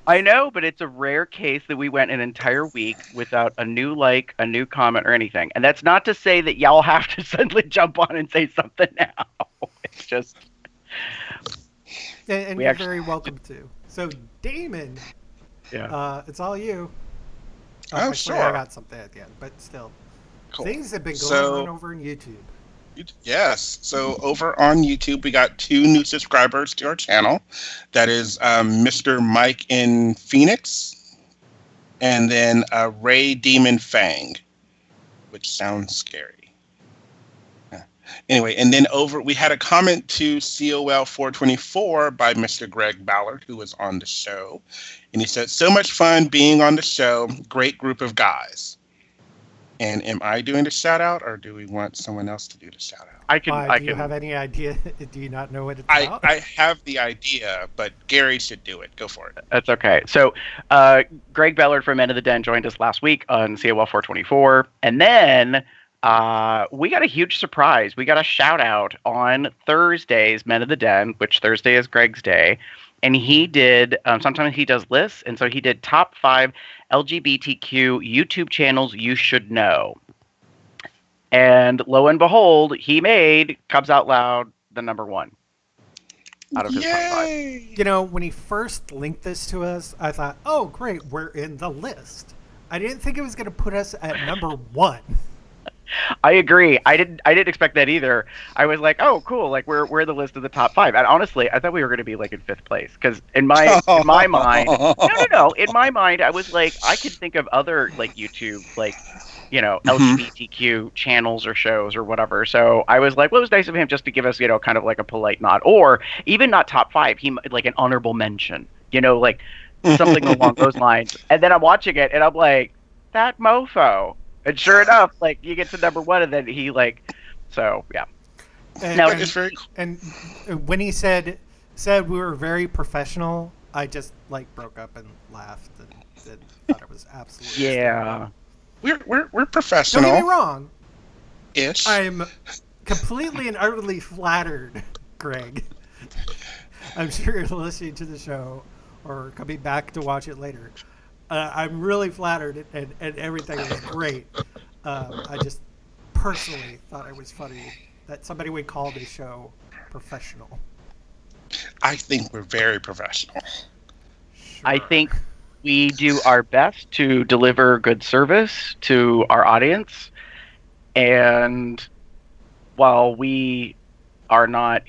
I know, but it's a rare case that we went an entire week without a new like, a new comment, or anything. And that's not to say that y'all have to suddenly jump on and say something now. It's just... And you're very welcome to. So, Damon, it's all you. Oh, sure. I got something at the end, but still. Cool. Things have been going on over in YouTube. Yes. So over on YouTube, we got 2 new subscribers to our channel. That is Mr. Mike in Phoenix, and then Ray Demon Fang, which sounds scary. Anyway, and then we had a comment to COL425 by Mr. Greg Ballard, who was on the show. And he said, so much fun being on the show. Great group of guys. And am I doing the shout out, or do we want someone else to do the shout out? Do you have any idea? Do you not know what it's about? I have the idea, but Gary should do it. Go for it. That's okay. So Greg Ballard from Men of the Den joined us last week on COL424. And then we got a huge surprise. We got a shout out on Thursday's Men of the Den, which Thursday is Greg's day. And he did, sometimes he does lists, and so he did top 5 LGBTQ YouTube channels you should know. And lo and behold, he made Cubs Out Loud the number 1 out of his top 5. You know, when he first linked this to us, I thought, oh, great, we're in the list. I didn't think it was going to put us at number 1. I agree. I didn't expect that either. I was like, oh, cool. Like we're the list of the top 5. And honestly, I thought we were going to be like in 5th place because in my mind, no. In my mind, I was like, I could think of other like YouTube like LGBTQ channels or shows or whatever. So I was like, well, it was nice of him just to give us kind of like a polite nod, or even not top 5. He like an honorable mention. Like something along those lines. And then I'm watching it and I'm like, that mofo. And sure enough, like you get to number 1, and then he so yeah. It's very cool. And when he said we were very professional, I just broke up and laughed and thought it was absolutely We're professional. Don't get me wrong. Ish. I'm completely and utterly flattered, Greg. I'm sure you're listening to the show or coming back to watch it later. I'm really flattered, and everything was great. I just personally thought it was funny that somebody would call this show professional. I think we're very professional. Sure. I think we do our best to deliver good service to our audience. And while we are not,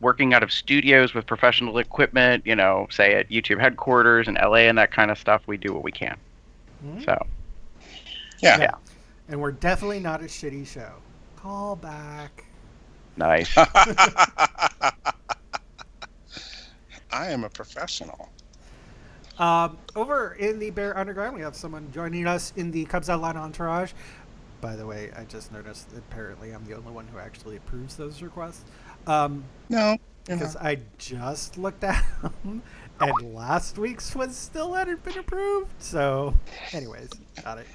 working out of studios with professional equipment, say at YouTube headquarters in LA and that kind of stuff, we do what we can. Mm-hmm. So, yeah. And we're definitely not a shitty show. Call back. Nice. I am a professional. Over in the Bear Underground, we have someone joining us in the Cubs Outline entourage. By the way, I just noticed that apparently I'm the only one who actually approves those requests. No. Because I just looked at them, and last week's was still hadn't been approved. So, anyways, got it.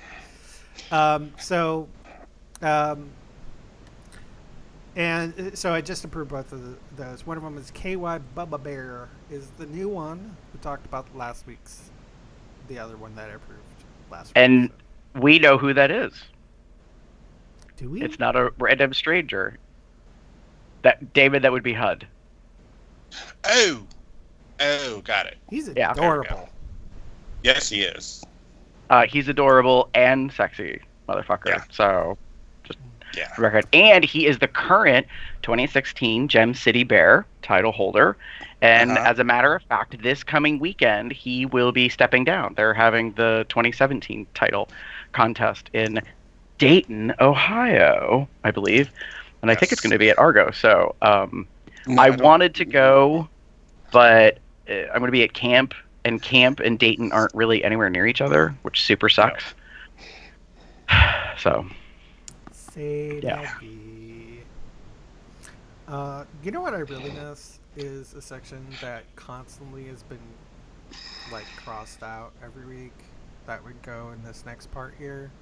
And so I just approved both of those. One of them is KY Bubba Bear, is the new one we talked about last week's. The other one that I approved last week. And we know who that is. Do we? It's not a random stranger. David, that would be HUD. Oh, got it. He's Yeah. adorable. Yes, he is. He's adorable and sexy, motherfucker. Yeah. So, Yeah. record. And he is the current 2016 Gem City Bear title holder. And as a matter of fact, this coming weekend, he will be stepping down. They're having the 2017 title contest in Dayton, Ohio, I believe. And I think it's going to be at Argo. So I wanted to go, but I'm going to be at camp. And camp and Dayton aren't really anywhere near each other, which super sucks. So... Yeah. You know what I really miss is a section that constantly has been like crossed out every week that would go in this next part here.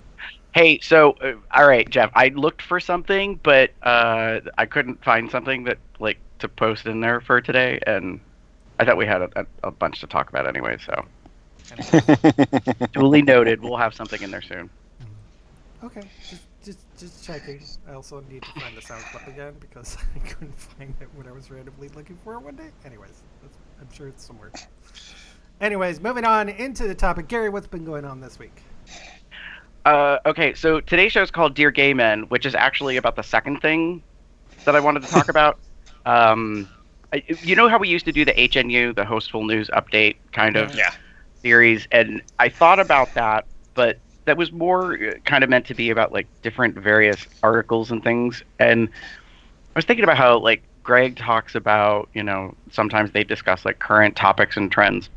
Hey, so all right, Jeff, I looked for something, but I couldn't find something that like to post in there for today, and I thought we had a bunch to talk about anyway. So duly noted, we'll have something in there soon. Okay. Just checking. I also need to find the sound clip again because I couldn't find it when I was randomly looking for it one day. Anyways, I'm sure it's somewhere. Anyways, moving on into the topic. Gary, what's been going on this week? Okay, so today's show is called Dear Gay Men, which is actually about the second thing that I wanted to talk about. You know how we used to do the HNU, the Hostful News Update kind of series? And I thought about that, but that was more kind of meant to be about like different various articles and things. And I was thinking about how like Greg talks about, you know, sometimes they discuss like current topics and trends.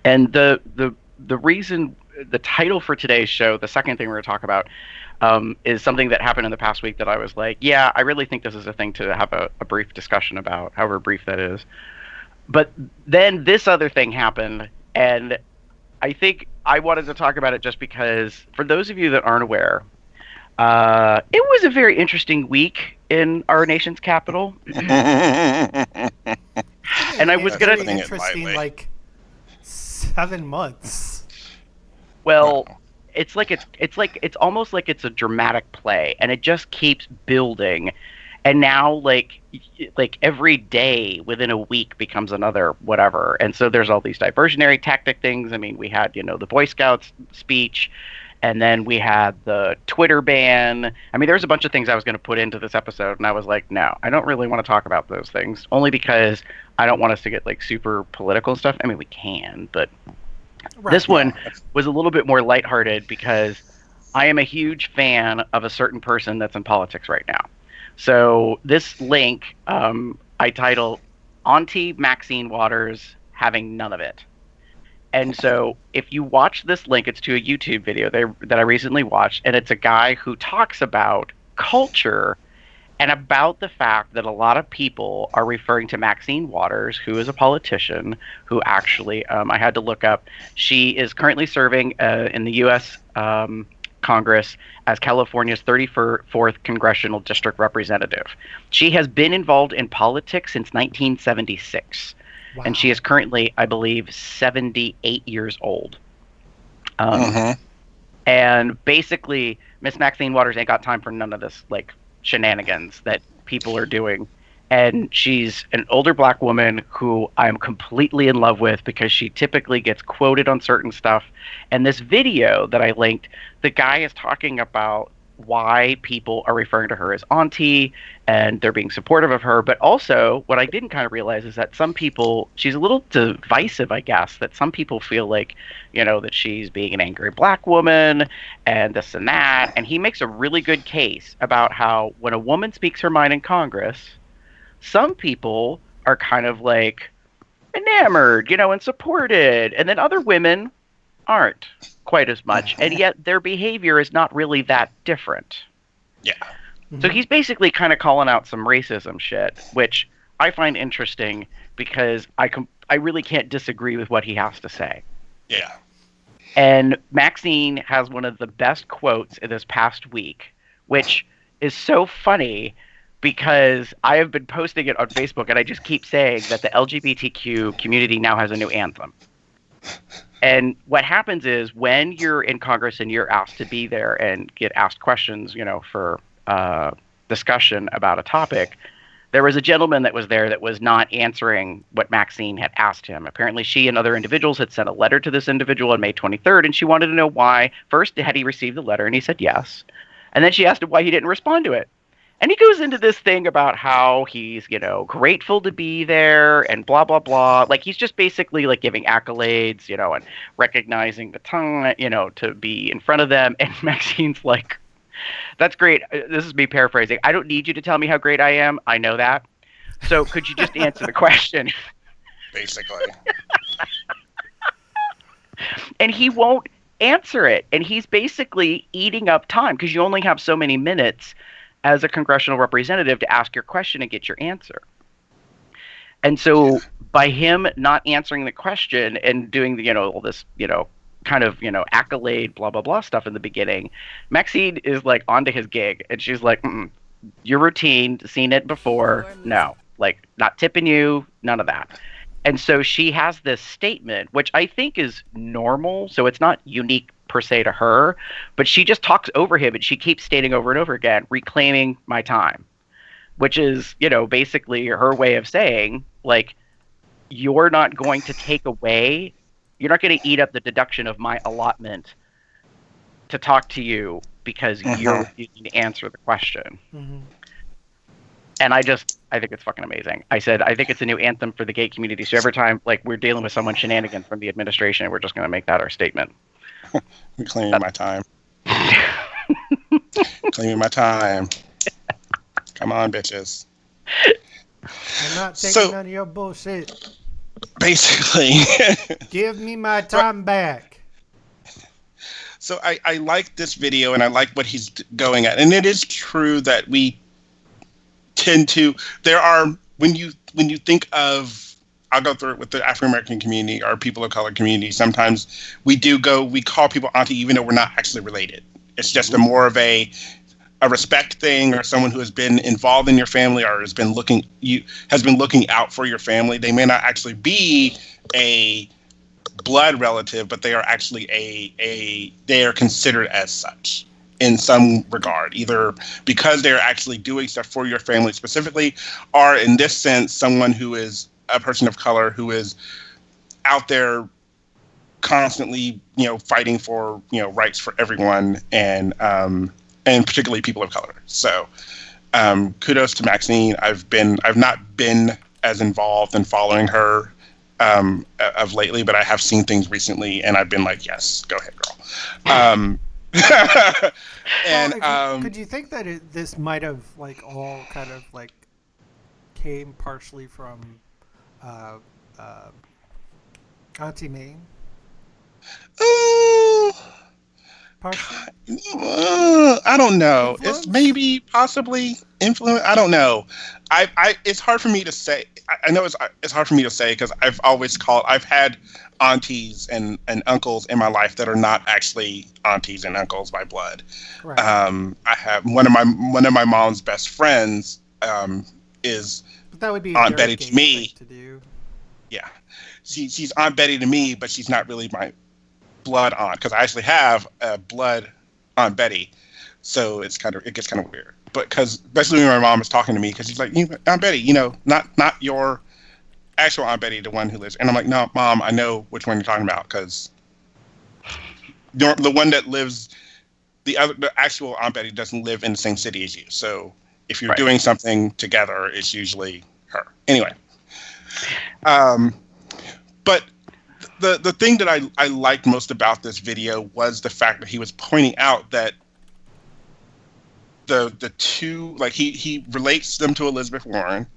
And the reason, the title for today's show, the second thing we're going to talk about, is something that happened in the past week that I was like, yeah, I really think this is a thing to have a brief discussion about, however brief that is. But then this other thing happened, and I think I wanted to talk about it just because, for those of you that aren't aware, it was a very interesting week in our nation's capital. And I was going to... interesting, like 7 months. Well, it's almost like it's a dramatic play, and it just keeps building. And now, like every day within a week becomes another whatever. And so there's all these diversionary tactic things. I mean, we had, you know, the Boy Scouts speech, and then we had the Twitter ban. I mean, there's a bunch of things I was going to put into this episode, and I was like, no, I don't really want to talk about those things, only because I don't want us to get like super political and stuff. I mean, we can, but this one was a little bit more lighthearted because I am a huge fan of a certain person that's in politics right now. So this link, I titled Auntie Maxine Waters Having None of It. And so if you watch this link, it's to a YouTube video that I recently watched, and it's a guy who talks about culture and about the fact that a lot of people are referring to Maxine Waters, who is a politician, who actually, I had to look up, she is currently serving in the U.S. Congress as California's 34th Congressional District Representative. She has been involved in politics since 1976. Wow. And she is currently, I believe, 78 years old. And basically, Miss Maxine Waters ain't got time for none of this, like, shenanigans that people are doing. And she's an older black woman who I'm completely in love with because she typically gets quoted on certain stuff. And this video that I linked, the guy is talking about why people are referring to her as auntie and they're being supportive of her. But also, what I didn't kind of realize is that some people, she's a little divisive, I guess, that some people feel like, that she's being an angry black woman and this and that. And he makes a really good case about how when a woman speaks her mind in Congress, some people are kind of like enamored, and supported. And then other women aren't quite as much, and yet their behavior is not really that different. Yeah. So he's basically kind of calling out some racism shit, which I find interesting because I really can't disagree with what he has to say. Yeah. And Maxine has one of the best quotes in this past week, which is so funny because I have been posting it on Facebook and I just keep saying that the LGBTQ community now has a new anthem. And what happens is when you're in Congress and you're asked to be there and get asked questions, for discussion about a topic, there was a gentleman that was there that was not answering what Maxine had asked him. Apparently, she and other individuals had sent a letter to this individual on May 23rd, and she wanted to know why. First, had he received the letter, and he said yes. And then she asked him why he didn't respond to it. And he goes into this thing about how he's, grateful to be there and blah, blah, blah. Like, he's just basically, like, giving accolades, and recognizing the time, to be in front of them. And Maxine's like, that's great. This is me paraphrasing. I don't need you to tell me how great I am. I know that. So could you just answer the question? Basically. And he won't answer it. And he's basically eating up time because you only have so many minutes as a congressional representative to ask your question and get your answer. And so by him not answering the question and doing the, all this, kind of, accolade, blah, blah, blah stuff in the beginning, Maxine is like onto his gig. And she's like, your routine, seen it before. No, like not tipping you, none of that. And so she has this statement, which I think is normal. So it's not unique per se to her, but she just talks over him and she keeps stating over and over again, reclaiming my time, which is, basically her way of saying, like, you're not going to take away, you're not going to eat up the deduction of my allotment to talk to you because you're refusing to answer the question. And I think it's fucking amazing. I said, I think it's a new anthem for the gay community. So every time, like, we're dealing with someone shenanigans from the administration, we're just going to make that our statement. Reclaiming my time. Claiming my time. Come on, bitches. I'm not taking none of your bullshit. Basically. Give me my time back. So I like this video and I like what he's going at. And it is true that we tend to, when you think of, I'll go through it with the African-American community or people of color community. Sometimes we call people auntie even though we're not actually related. It's just more of a respect thing, or someone who has been involved in your family or has been looking out for your family. They may not actually be a blood relative, but they are actually they are considered as such in some regard, either because they're actually doing stuff for your family specifically, or in this sense, someone who is a person of color who is out there constantly, fighting for, rights for everyone and particularly people of color. So, kudos to Maxine. I've not been as involved in following her of lately, but I have seen things recently and I've been like, yes, go ahead, girl. And could you think that this might have like all kind of like came partially from Auntie Maine? I don't know. Influence? It's maybe possibly influence. I don't know. It's hard for me to say. I know it's hard for me to say because I've had aunties and uncles in my life that are not actually aunties and uncles by blood. Right. I have one of my mom's best friends is But that would be Aunt Betty to me. to do. Yeah, she's Aunt Betty to me, but she's not really my blood aunt because I actually have a blood Aunt Betty, so it gets kind of weird. But because especially when my mom is talking to me, because she's like, Aunt Betty, not your actual Aunt Betty, the one who lives, and I'm like, no, Mom, I know which one you're talking about because the one that lives the actual Aunt Betty doesn't live in the same city as you. So if you're Right. doing something together, it's usually her. Anyway, but the thing that I liked most about this video was the fact that he was pointing out that the two, like he relates them to Elizabeth Warren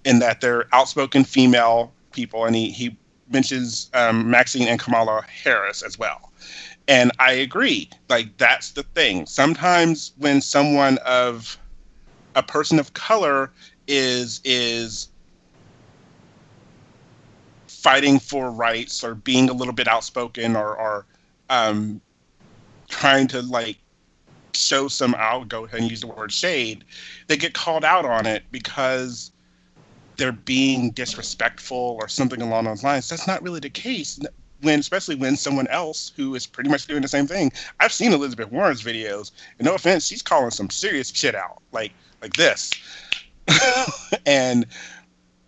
in that they're outspoken female people, and he mentions Maxine and Kamala Harris as well. And I agree, like that's the thing. Sometimes when a person of color is fighting for rights or being a little bit outspoken or trying to like show some, I'll go ahead and use the word shade, they get called out on it because they're being disrespectful or something along those lines. That's not really the case, especially when someone else who is pretty much doing the same thing. I've seen Elizabeth Warren's videos, and no offense, she's calling some serious shit out, like this. And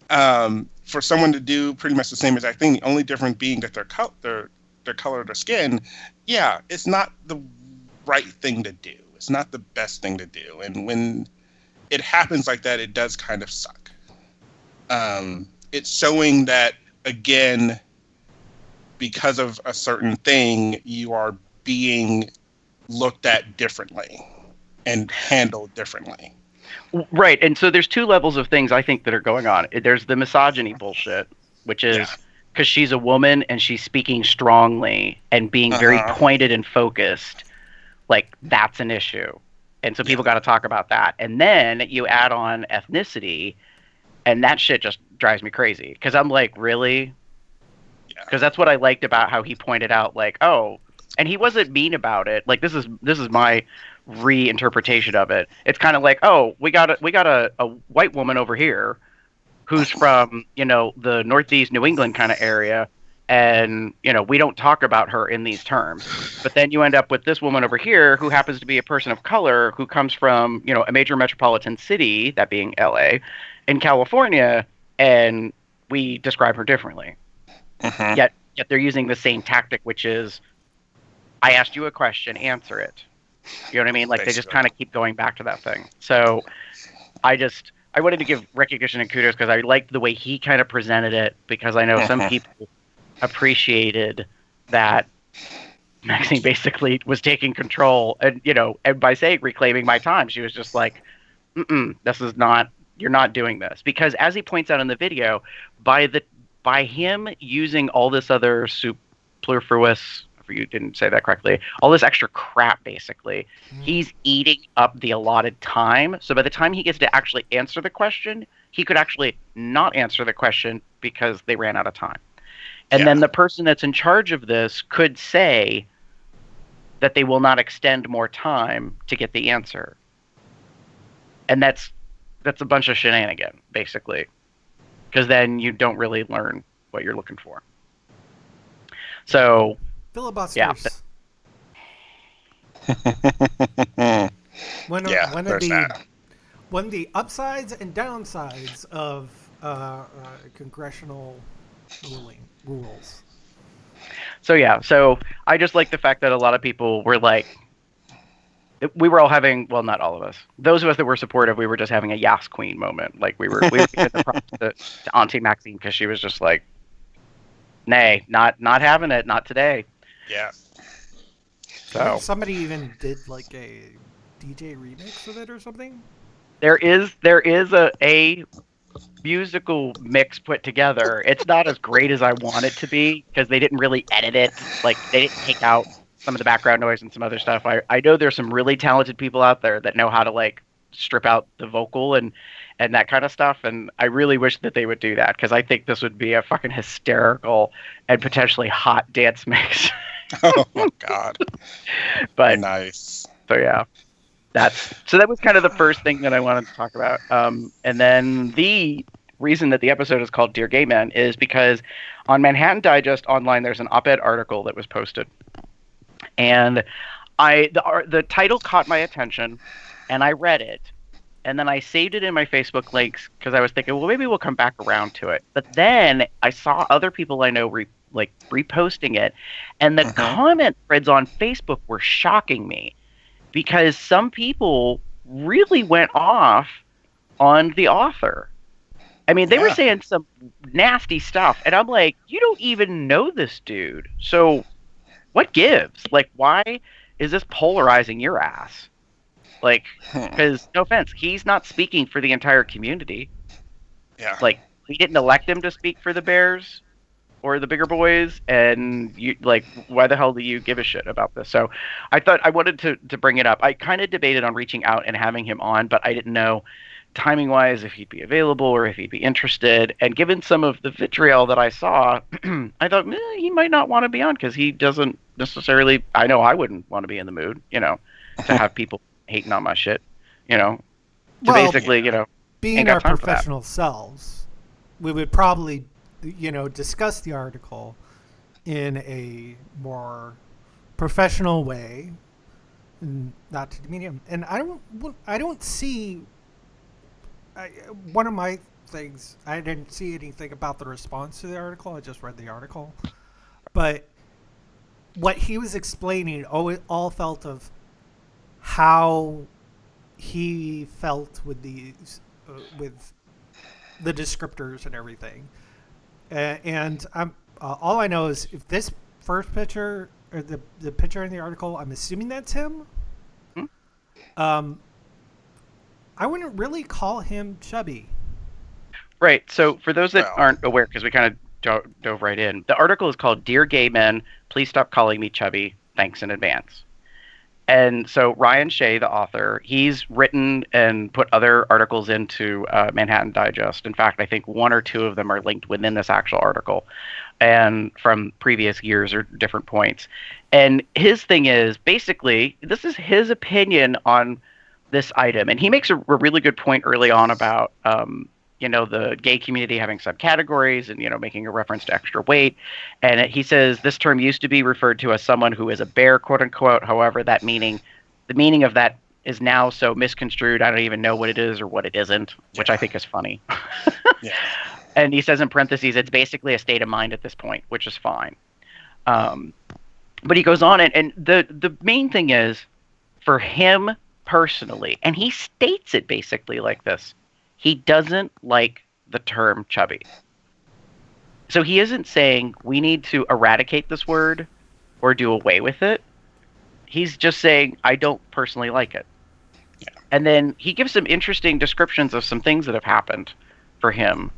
for someone to do pretty much the same exact thing, the only difference being that their color of their skin, yeah, it's not the right thing to do. It's not the best thing to do. And when it happens like that, it does kind of suck. It's showing that, again, because of a certain thing, you are being looked at differently and handled differently. Right, and so there's two levels of things I think that are going on. There's the misogyny bullshit, which is because she's a woman and she's speaking strongly and being very pointed and focused. Like, that's an issue. And so people got to talk about that. And then you add on ethnicity, and that shit just drives me crazy. Because I'm like, really? Because that's what I liked about how he pointed out, like, oh, and he wasn't mean about it. Like, this is my reinterpretation of it. It's kind of like, oh, we got a white woman over here who's from, the Northeast New England kind of area, and we don't talk about her in these terms. But then you end up with this woman over here who happens to be a person of color who comes from a major metropolitan city, that being LA, in California, and we describe her differently. Yet they're using the same tactic, which is, I asked you a question, answer it. You know what I mean? Like, basically. They just kind of keep going back to that thing. So I wanted to give recognition and kudos because I liked the way he kind of presented it, because I know some people appreciated that Maxine basically was taking control, and and by saying reclaiming my time, she was just like, this is not, you're not doing this. Because as he points out in the video, by him using all this other superfluous, if you didn't say that correctly, all this extra crap, basically, he's eating up the allotted time. So by the time he gets to actually answer the question, he could actually not answer the question because they ran out of time. And then the person that's in charge of this could say that they will not extend more time to get the answer. And that's a bunch of shenanigan, basically. Because then you don't really learn what you're looking for. So, filibusters. One of the upsides and downsides of congressional rules. So I just like the fact that a lot of people were like, we were all having, well, not all of us. Those of us that were supportive, we were just having a Yas Queen moment. Like, we were giving the props to Auntie Maxine, because she was just like, nay, not having it, not today. Yeah. So somebody even did like a DJ remix of it or something? There is a musical mix put together. It's not as great as I want it to be, because they didn't really edit it. Like, they didn't take out some of the background noise and some other stuff. I know there's some really talented people out there that know how to like strip out the vocal and that kind of stuff, and I really wish that they would do that, because I think this would be a fucking hysterical and potentially hot dance mix. Oh my god. But nice. So yeah. That was kind of the first thing that I wanted to talk about. And then the reason that the episode is called Dear Gay Men is because on Manhattan Digest Online there's an op-ed article that was posted. And the title caught my attention, and I read it, and then I saved it in my Facebook links because I was thinking, well, maybe we'll come back around to it. But then I saw other people I know reposting it, and the comment threads on Facebook were shocking me. because some people really went off on the author. I mean, they were saying some nasty stuff, and I'm like, you don't even know this dude. So what gives? Like, why is this polarizing your ass? Like, because, no offense, he's not speaking for the entire community. Yeah. Like, we didn't elect him to speak for the Bears or the bigger boys, and you, like, why the hell do you give a shit about this? So I thought I wanted to bring it up. I kind of debated on reaching out and having him on, but I didn't know timing wise if he'd be available or if he'd be interested. And given some of the vitriol that I saw, I thought he might not want to be on, because he doesn't necessarily, I know I wouldn't want to be in the mood, to have people hating on my shit, to basically, being our professional selves, we would probably, discuss the article in a more professional way, not to demean him. And I don't see. One of my things, I didn't see anything about the response to the article. I just read the article, but what he was explaining, all felt of how he felt with these, with the descriptors and everything. And I'm all I know is if this first picture or the picture in the article, I'm assuming that's him. I wouldn't really call him chubby. Right. So for those that aren't aware, because we kind of dove right in, the article is called "Dear Gay Men, Please Stop Calling Me Chubby. Thanks in Advance." And so Ryan Shea, the author, he's written and put other articles into Manhattan Digest. In fact, I think one or two of them are linked within this actual article, and from previous years or different points. And his thing is, basically, this is his opinion on this item. And he makes a really good point early on about, the gay community having subcategories and, making a reference to extra weight. And he says this term used to be referred to as someone who is a bear, quote unquote. However, the meaning of that is now so misconstrued. I don't even know what it is or what it isn't, which I think is funny. Yeah. And he says in parentheses, it's basically a state of mind at this point, which is fine. But he goes on, and the main thing is, for him personally, and he states it basically like this, he doesn't like the term chubby. So he isn't saying we need to eradicate this word or do away with it. He's just saying, I don't personally like it. Yeah. And then he gives some interesting descriptions of some things that have happened for him.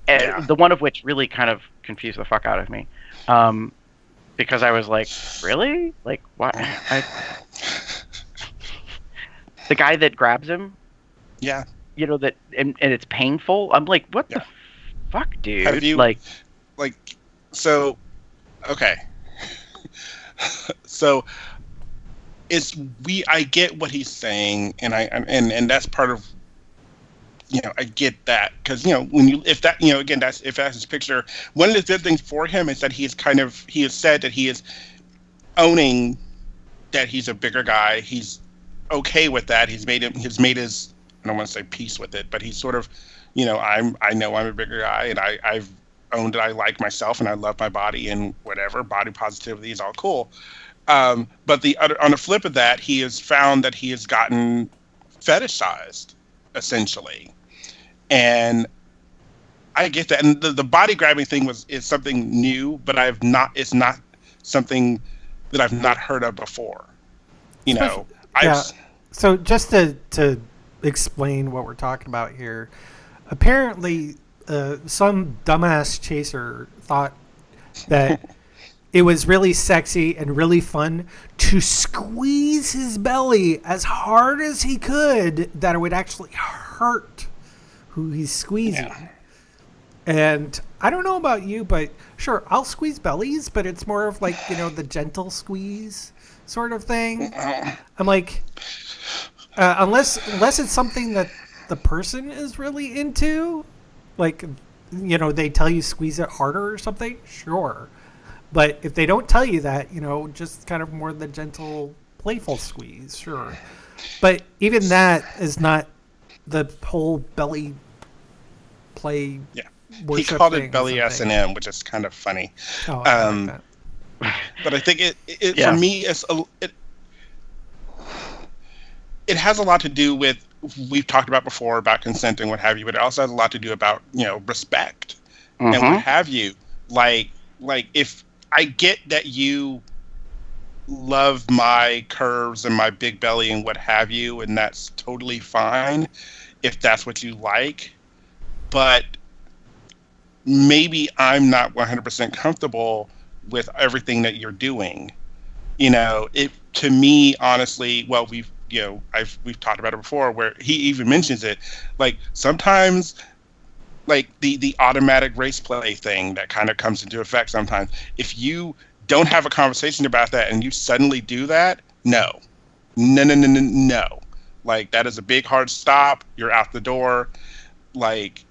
And the one of which really kind of confused the fuck out of me. Because I was like, really? Like, what? The guy that grabs him? Yeah. That and it's painful. I'm like, what the fuck, dude? Have you, so, okay. So, I get what he's saying, and that's part of, I get that, because, if that's his picture, one of the good things for him is that he has said that he is owning that he's a bigger guy. He's okay with that. He's made his, I don't want to say peace with it, but he's sort of, I know I'm a bigger guy, and I've owned that I like myself and I love my body and whatever. Body positivity is all cool. But on the flip of that, he has found that he has gotten fetishized, essentially. And I get that. And the body grabbing thing is something new, but it's not something that I've not heard of before. So just to explain what we're talking about here, apparently some dumbass chaser thought that it was really sexy and really fun to squeeze his belly as hard as he could, that it would actually hurt who he's squeezing. Yeah. And I don't know about you, but sure, I'll squeeze bellies, but it's more of like, the gentle squeeze sort of thing. I'm like, unless it's something that the person is really into, like, they tell you squeeze it harder or something, sure. But if they don't tell you that, just kind of more the gentle, playful squeeze, sure. But even that is not the whole belly play. Yeah, he called it belly S&M, which is kind of funny. Oh, I like that. But I think it for me, it has a lot to do with, we've talked about before about consent and what have you, but it also has a lot to do about, respect and what have you. Like if I get that you love my curves and my big belly and what have you, and that's totally fine if that's what you like, but maybe I'm not 100% comfortable with everything that you're doing. It, to me, honestly, well, we've talked about it before, where he even mentions it, like sometimes, like the automatic race play thing that kind of comes into effect sometimes. If you don't have a conversation about that and you suddenly do that, no. Like, that is a big hard stop. You're out the door. Like,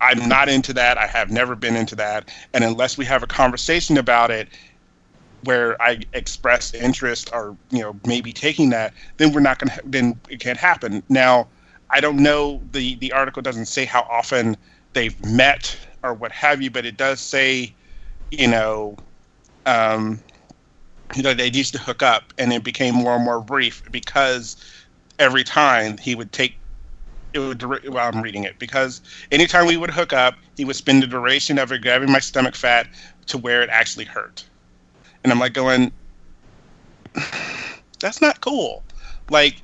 I'm not into that. I have never been into that. And unless we have a conversation about it where I express interest or, maybe taking that, then then it can't happen. Now, I don't know, the article doesn't say how often they've met or what have you, but it does say, they used to hook up, and it became more and more brief because every time he would take I'm reading it, because anytime we would hook up, he would spend the duration of it grabbing my stomach fat to where it actually hurt. And I'm like going, that's not cool. Like,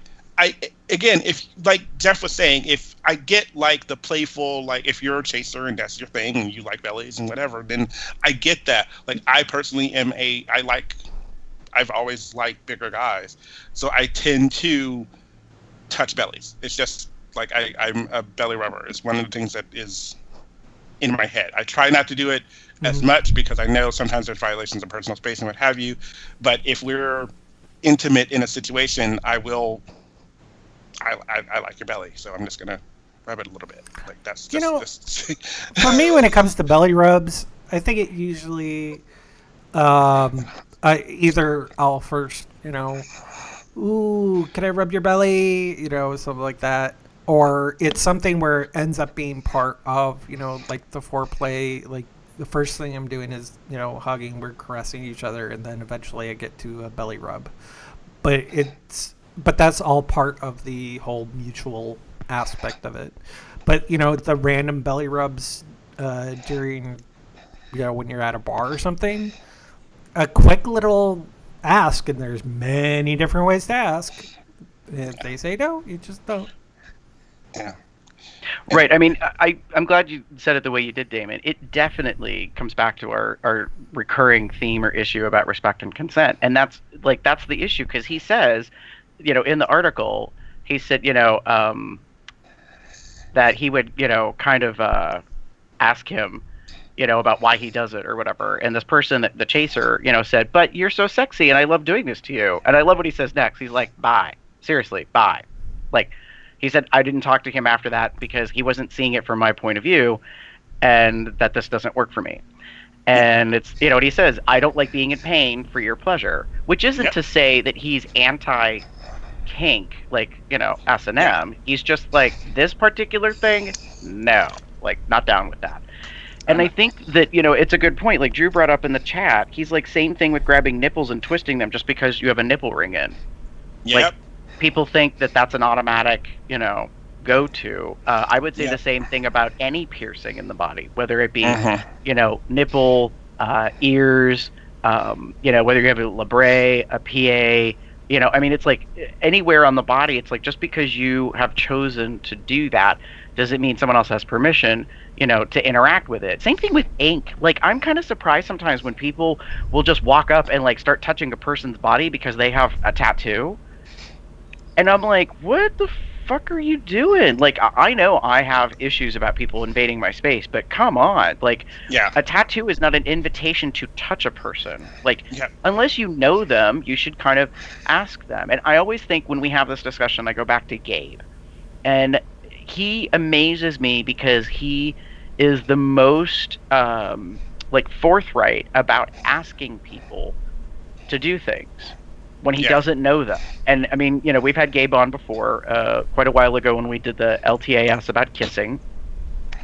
again, if, like Jeff was saying, if I get like the playful, like if you're a chaser and that's your thing and you like bellies and whatever, then I get that. Like, I personally I've always liked bigger guys, so I tend to touch bellies. It's just like I'm a belly rubber. It's one of the things that is in my head. I try not to do it as much because I know sometimes there's violations of personal space and what have you. But if we're intimate in a situation, I like your belly, so I'm just gonna rub it a little bit. Like, that's just, for me, when it comes to belly rubs, I think it usually either I'll first, ooh, can I rub your belly? Something like that. Or it's something where it ends up being part of, like the foreplay. Like, the first thing I'm doing is, hugging, we're caressing each other, and then eventually I get to a belly rub. But that's all part of the whole mutual aspect of it. But, the random belly rubs during, when you're at a bar or something, a quick little ask, and there's many different ways to ask. If they say no, you just don't. Yeah. Right. I mean, I'm glad you said it the way you did, Damon. It definitely comes back to our recurring theme or issue about respect and consent. And that's the issue, because he says, in the article, he said, that he would, kind of ask him, about why he does it or whatever. And this person, the chaser, said, but you're so sexy and I love doing this to you. And I love what he says next. He's like, bye. Seriously, bye. Like, he said, I didn't talk to him after that because he wasn't seeing it from my point of view, and that this doesn't work for me. And it's, what he says, I don't like being in pain for your pleasure, which isn't to say that he's anti-kink, like, S&M. Yeah. He's just like, this particular thing, no, like, not down with that. And I think that, it's a good point. Like Drew brought up in the chat, he's like, same thing with grabbing nipples and twisting them just because you have a nipple ring in. Yep. Like, people think that that's an automatic, go-to. I would say the same thing about any piercing in the body, whether it be, nipple, ears, whether you have a labret, a PA, I mean, it's like anywhere on the body, it's like just because you have chosen to do that doesn't mean someone else has permission, to interact with it. Same thing with ink. Like, I'm kind of surprised sometimes when people will just walk up and like start touching a person's body because they have a tattoo. And I'm like, what the fuck are you doing? Like, I know I have issues about people invading my space, but come on. Like, a tattoo is not an invitation to touch a person. Like, unless you know them, you should kind of ask them. And I always think when we have this discussion, I go back to Gabe. And he amazes me because he is the most, forthright about asking people to do things when he doesn't know them. And I mean, we've had Gabe on before, quite a while ago when we did the LTAS about kissing.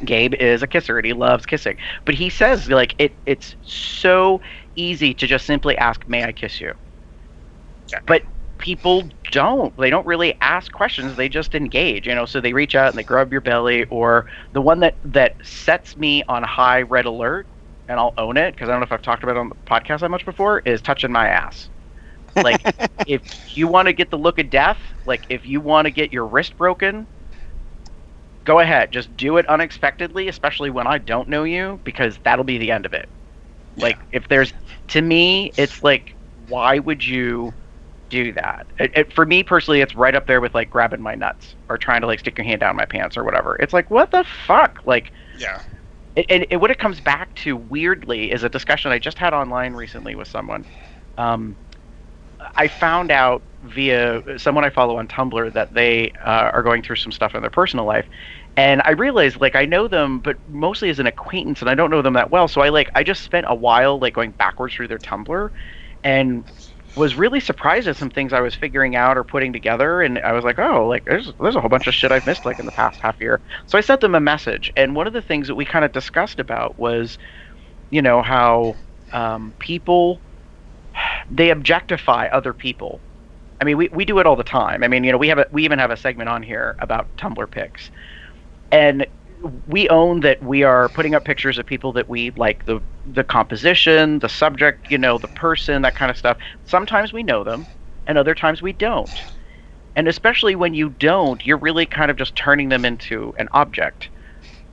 Gabe is a kisser and he loves kissing. But he says, like, it's so easy to just simply ask, may I kiss you? Yeah. But people don't. They don't really ask questions. They just engage, so they reach out and they grab your belly. Or the one that sets me on high red alert, and I'll own it because I don't know if I've talked about it on the podcast that much before, is touching my ass. Like, if you want to get the look of death, like if you want to get your wrist broken, go ahead. Just do it unexpectedly, especially when I don't know you, because that'll be the end of it. Yeah. Like, to me, it's like, why would you do that? For me personally, it's right up there with like grabbing my nuts or trying to like stick your hand down my pants or whatever. It's like, what the fuck? Like, Yeah. And what it comes back to, weirdly, is a discussion I just had online recently with someone. I found out via someone I follow on Tumblr that they are going through some stuff in their personal life, and I realized, like, I know them, but mostly as an acquaintance, and I don't know them that well. So I just spent a while like going backwards through their Tumblr, and was really surprised at some things I was figuring out or putting together, and I was like, oh, like there's a whole bunch of shit I've missed like in the past half year. So I sent them a message, and one of the things that we kind of discussed about was, how people, they objectify other people. I mean, we do it all the time. I mean, we even have a segment on here about Tumblr pics, and we own that we are putting up pictures of people that we like, the composition, the subject, the person, that kind of stuff. Sometimes we know them, and other times we don't. And especially when you don't, you're really kind of just turning them into an object,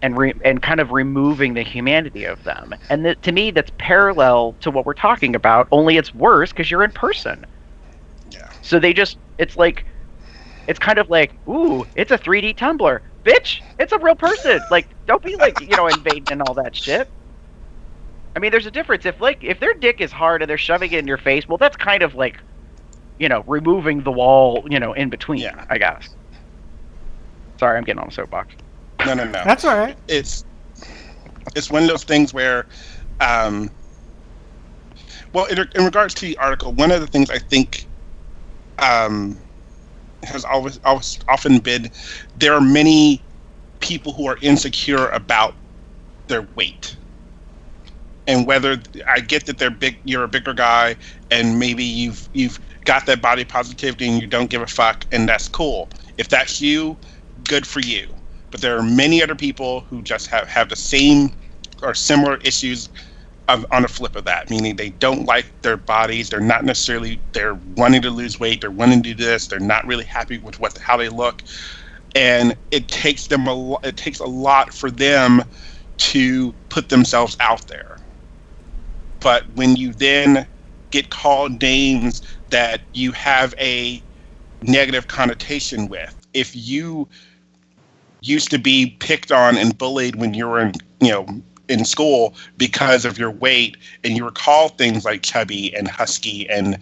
and kind of removing the humanity of them. And to me, that's parallel to what we're talking about. Only it's worse because you're in person. Yeah. So it's kind of like, ooh, it's a 3D Tumblr. Bitch, it's a real person. Like, don't be like, invading and all that shit. I mean, there's a difference. If their dick is hard and they're shoving it in your face, well, that's kind of like, removing the wall, in between, Yeah. I guess. Sorry, I'm getting on a soapbox. No. That's all right. It's one of those things where, well, in regards to the article, one of the things I think has always often been, there are many people who are insecure about their weight. And whether, I get that you're a bigger guy, and maybe you've got that body positivity and you don't give a fuck, and that's cool. If that's you, good for you. But there are many other people who just have the same or similar issues on the flip of that, meaning they don't like their bodies. They're not necessarily, they're wanting to lose weight. They're wanting to do this. They're not really happy with how they look. And it takes a lot for them to put themselves out there. But when you then get called names that you have a negative connotation with, if you used to be picked on and bullied when you were in school because of your weight, and you were called things like chubby and husky and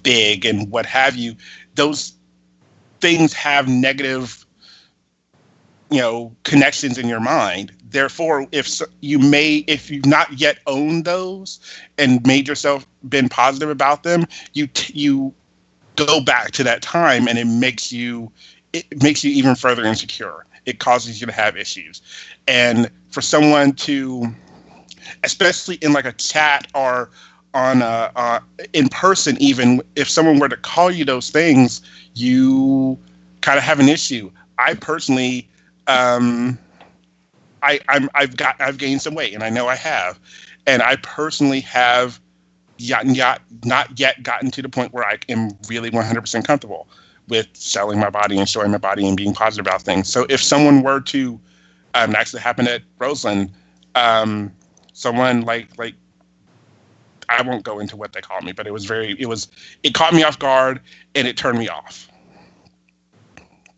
big and what have you, those things have negative, connections in your mind. Therefore, if you've not yet owned those and made yourself been positive about them, you go back to that time, and it makes you even further insecure. It causes you to have issues. And for someone to, especially in like a chat or on in person, even if someone were to call you those things, you kind of have an issue. I personally, I've gained some weight, and I know I have, and I personally have not yet gotten to the point where I am really 100% comfortable with selling my body and showing my body and being positive about things. So if someone were to, actually happened at Roseland, someone like I won't go into what they called me, but it caught me off guard, and it turned me off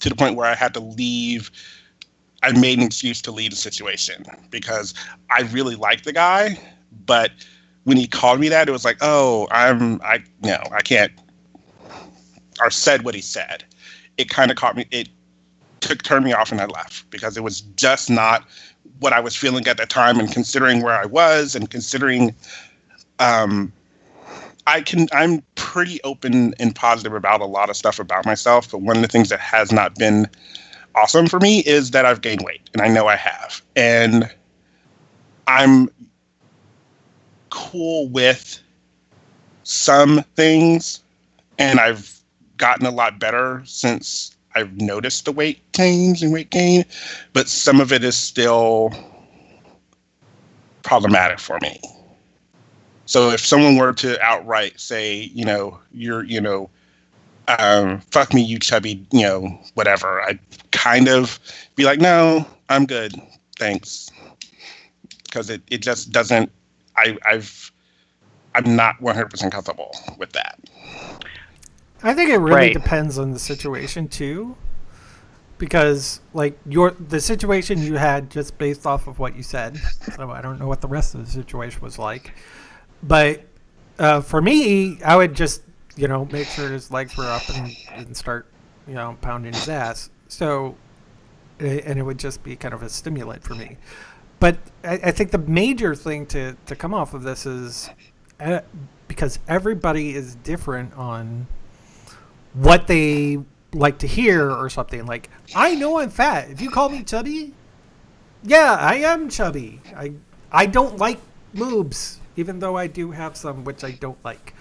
to the point where I had to leave. I made an excuse to leave the situation because I really liked the guy, but when he called me that, it was like, oh, I can't, or said what he said. It kind of caught me. It turned me off, and I left because it was just not what I was feeling at that time. And considering where I was, and considering, I'm pretty open and positive about a lot of stuff about myself. But one of the things that has not been awesome for me is that I've gained weight, and I know I have, and I'm cool with some things, and I've gotten a lot better since I've noticed the weight change and weight gain, but some of it is still problematic for me. So if someone were to outright say, fuck me, you chubby, whatever, I'd kind of be like, no, I'm good, thanks. Because it just doesn't, I'm not 100% comfortable with that. I think it really Right. depends on the situation too, because like the situation you had just based off of what you said. So I don't know what the rest of the situation was like, but for me, I would just make sure his legs were up and start pounding his ass. So and it would just be kind of a stimulant for me. But I think the major thing to come off of this is because everybody is different on what they like to hear or something. Like, I know I'm fat. If you call me chubby, yeah, I am chubby. I don't like moobs, even though I do have some which I don't like.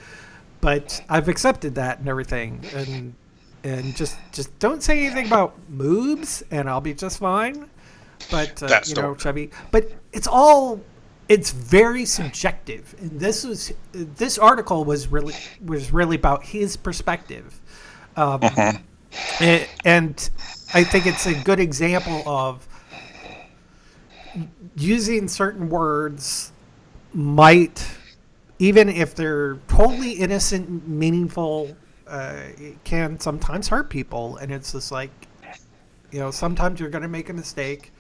But I've accepted that and everything. And just don't say anything about moobs and I'll be just fine. But chubby. But it's very subjective. And this article was really about his perspective. And I think it's a good example of using certain words might, even if they're totally innocent, meaningful, it can sometimes hurt people. And it's just like, sometimes you're going to make a mistake,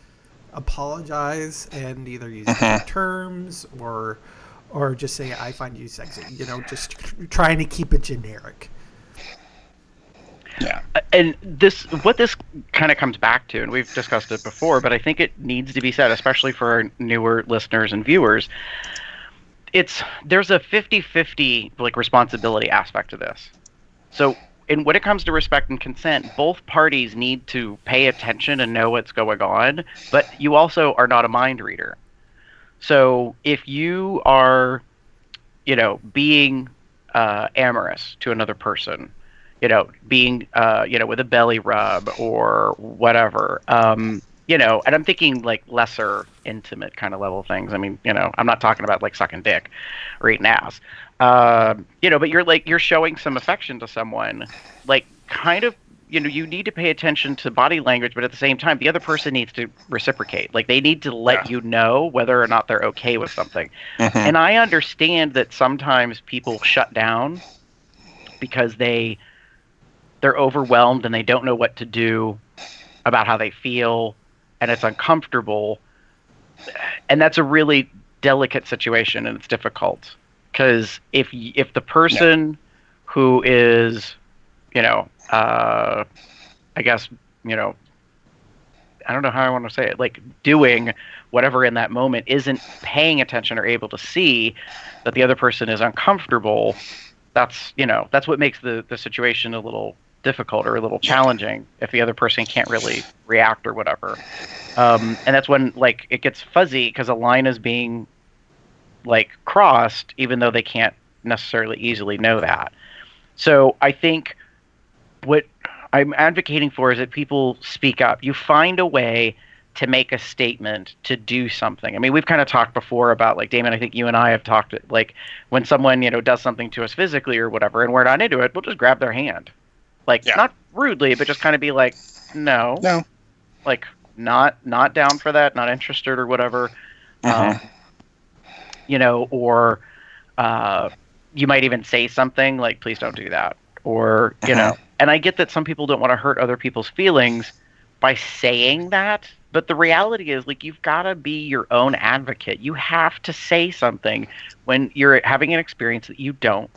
apologize, and either use different terms or just say, I find you sexy, just trying to keep it generic. Yeah. And what this kind of comes back to, and we've discussed it before, but I think it needs to be said, especially for our newer listeners and viewers, there's a 50-50 like responsibility aspect to this. So when it comes to respect and consent, both parties need to pay attention and know what's going on, but you also are not a mind reader. So if you are, being amorous to another person, being, with a belly rub or whatever, and I'm thinking like lesser intimate kind of level things. I mean, I'm not talking about like sucking dick or eating ass, but you're showing some affection to someone, like kind of, you need to pay attention to body language, but at the same time, the other person needs to reciprocate. Like they need to let you know whether or not they're okay with something. Mm-hmm. And I understand that sometimes people shut down because they're overwhelmed and they don't know what to do about how they feel, and it's uncomfortable. And that's a really delicate situation, and it's difficult because if the person who is, I guess, I don't know how I want to say it, like doing whatever in that moment isn't paying attention or able to see that the other person is uncomfortable, that's what makes the situation a little difficult or a little challenging if the other person can't really react or whatever. And that's when like it gets fuzzy because a line is being like crossed, even though they can't necessarily easily know that. So I think what I'm advocating for is that people speak up. You find a way to make a statement, to do something. I mean, we've kind of talked before about, like, Damon, I think you and I have talked, like, when someone, does something to us physically or whatever, and we're not into it, we'll just grab their hand. Like, not rudely, but just kind of be like, no. Like, not down for that, not interested or whatever. Mm-hmm. Or you might even say something like, please don't do that. Or, and I get that some people don't want to hurt other people's feelings by saying that, but the reality is, like, you've got to be your own advocate. You have to say something when you're having an experience that you don't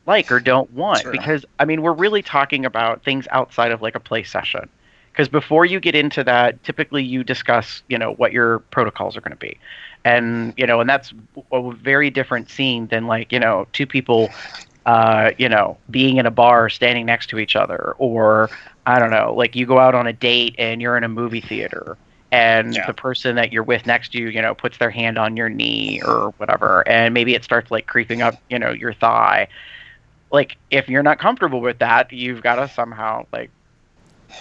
like or don't want. Sure. Because, I mean, we're really talking about things outside of, like, a play session. Because before you get into that, typically you discuss, what your protocols are going to be. And, and that's a very different scene than, like, two people being in a bar standing next to each other, or I don't know, like you go out on a date and you're in a movie theater and the person that you're with next to you, puts their hand on your knee or whatever, and maybe it starts like creeping up, your thigh. like if you're not comfortable with that, you've got to somehow like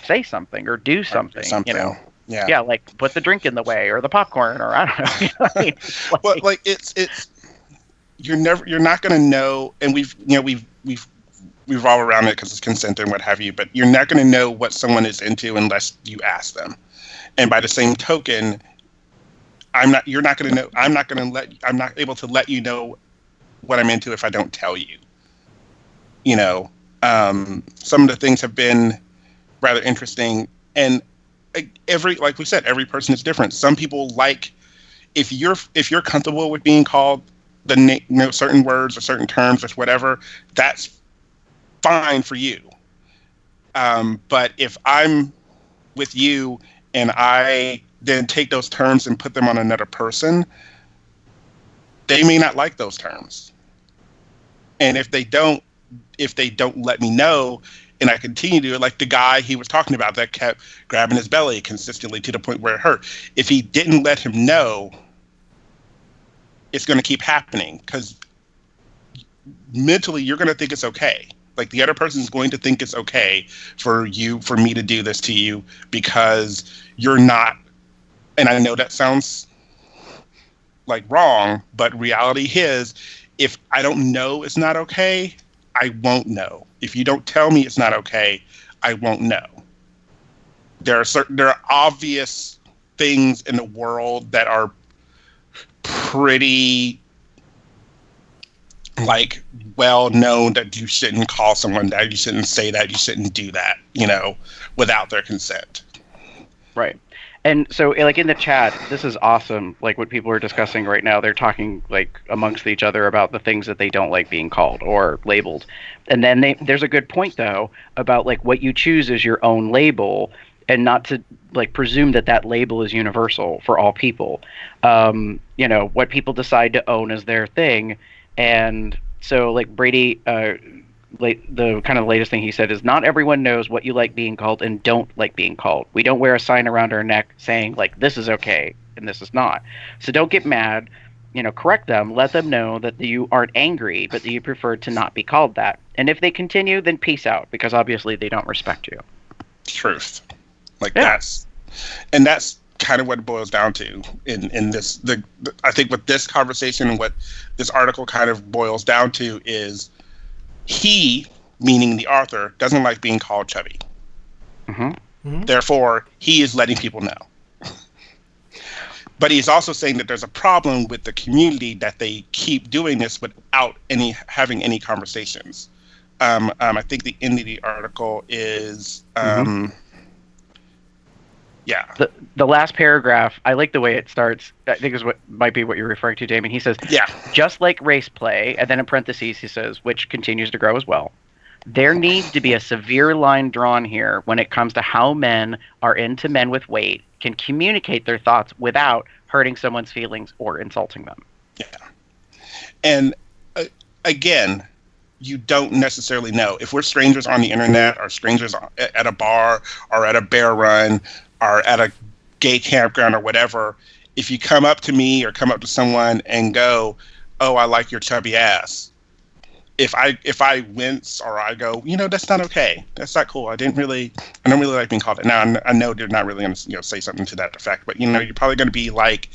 say something or do something, you know. Yeah. Yeah, like put the drink in the way or the popcorn or I don't know. You know what I mean? Like, But like it's you're not going to know, and we've all around it because it's consent and what have you, but you're not going to know what someone is into unless you ask them. And by the same token, I'm not able to let you know what I'm into if I don't tell you. You know, some of the things have been rather interesting, and like we said, every person is different. Some people like, if you're comfortable with being called certain words or certain terms or whatever, that's fine for you. But if I'm with you and I then take those terms and put them on another person, they may not like those terms. And if they don't let me know, and I continue to do it, like the guy he was talking about that kept grabbing his belly consistently to the point where it hurt. If he didn't let him know, it's going to keep happening because mentally you're going to think it's okay. Like the other person is going to think it's okay for me to do this to you because you're not. And I know that sounds like wrong, but reality is, if I don't know it's not okay, I won't know. If you don't tell me it's not okay, I won't know. There are obvious things in the world that are pretty like well known that you shouldn't call someone that, you shouldn't say that, you shouldn't do that, you know, without their consent. right. And so, like in the chat, this is awesome. Like what people are discussing right now, they're talking like amongst each other about the things that they don't like being called or labeled. And then there's a good point though about like what you choose as your own label, and not to like presume that that label is universal for all people. You know, what people decide to own as their thing. And so like Brady, the kind of latest thing he said is, not everyone knows what you like being called and don't like being called. We don't wear a sign around our neck saying like this is okay and this is not. So don't get mad, you know, correct them, let them know that you aren't angry, but that you prefer to not be called that. And if they continue, then peace out, because obviously they don't respect you. Truth. Like Yeah. that's kind of what it boils down to in this. I think what this conversation and what this article kind of boils down to is, he, meaning the author, doesn't like being called chubby. Mm-hmm. Mm-hmm. Therefore, he is letting people know. But he's also saying that there's a problem with the community that they keep doing this without having any conversations. I think the end of the article is, yeah. The last paragraph, I like the way it starts. I think is what might be what you're referring to, Damon. He says, Yeah. just like race play, and then in parentheses he says, which continues to grow as well, there needs to be a severe line drawn here when it comes to how men are into men with weight can communicate their thoughts without hurting someone's feelings or insulting them. Yeah. And again, you don't necessarily know. If we're strangers on the internet, or strangers at a bar, or at a bear run, or at a gay campground or whatever, if you come up to me or come up to someone and go, "Oh, I like your chubby ass," if I wince or I go, you know, that's not okay, that's not cool, I don't really like being called it. Now I know they're not really going to, you know, say something to that effect, but you know, you're probably going to be like,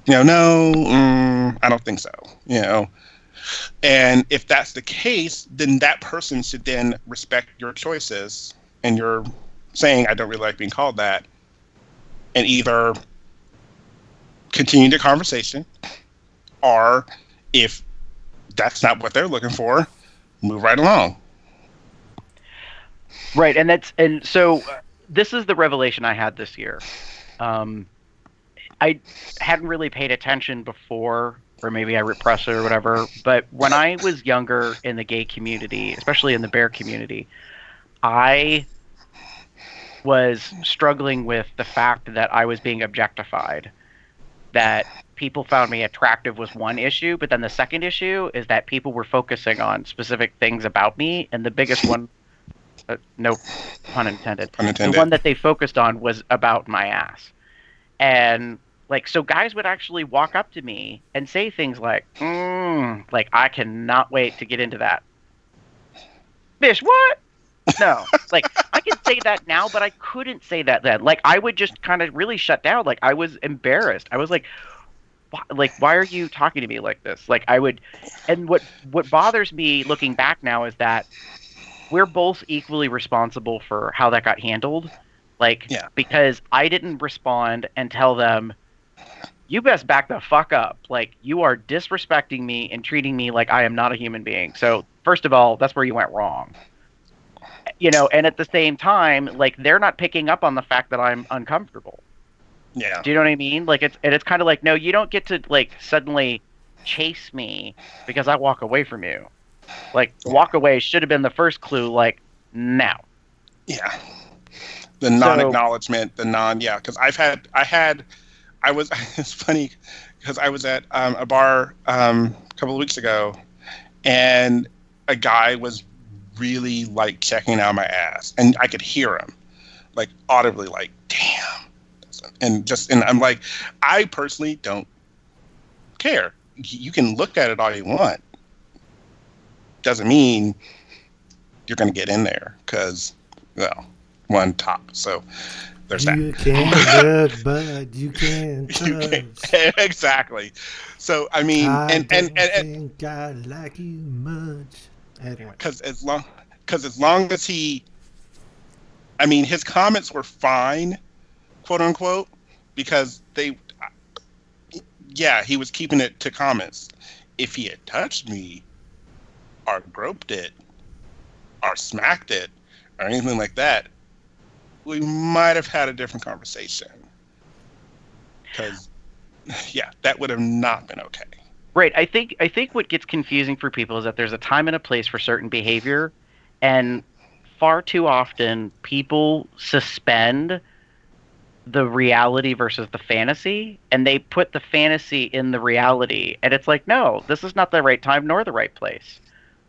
you know, no, I don't think so, you know. And if that's the case, then that person should then respect your choices and your saying, I don't really like being called that, and either continue the conversation, or if that's not what they're looking for, move right along. Right, and so this is the revelation I had this year. I hadn't really paid attention before, or maybe I repressed it or whatever, but when I was younger in the gay community, especially in the bear community, I was struggling with the fact that I was being objectified. That people found me attractive was one issue, but then the second issue is that people were focusing on specific things about me, and the biggest one, no pun intended, the one that they focused on was about my ass. And like, so guys would actually walk up to me and say things like, I cannot wait to get into that. Fish, what? No. Like, I can say that now, but I couldn't say that then. Like, I would just kind of really shut down. Like, I was embarrassed. I was like, why are you talking to me like this? Like, I would, and what bothers me looking back now is that we're both equally responsible for how that got handled. Like, Yeah. because I didn't respond and tell them, you best back the fuck up. Like, you are disrespecting me and treating me like I am not a human being. So, first of all, that's where you went wrong. You know, and at the same time, like, they're not picking up on the fact that I'm uncomfortable. Yeah. Do you know what I mean? Like, it's kind of like, no, you don't get to, like, suddenly chase me because I walk away from you. Like, walk away should have been the first clue, like, now. Yeah. The non-acknowledgement, because it's funny because I was at a bar a couple of weeks ago, and a guy was really, like, checking out my ass, and I could hear him, like, audibly, like, damn. And I'm like, I personally don't care. You can look at it all you want. Doesn't mean you're going to get in there because, well, one top. So there's that. You can't look, but you can touch. Exactly. So I mean, I don't think I like you much. Anyway, because as long as he, I mean, his comments were fine, quote unquote, because he was keeping it to comments. If he had touched me, or groped it, or smacked it, or anything like that, we might have had a different conversation. Because, that would have not been okay. Right. I think what gets confusing for people is that there's a time and a place for certain behavior, and far too often people suspend the reality versus the fantasy, and they put the fantasy in the reality, and it's like, no, this is not the right time nor the right place.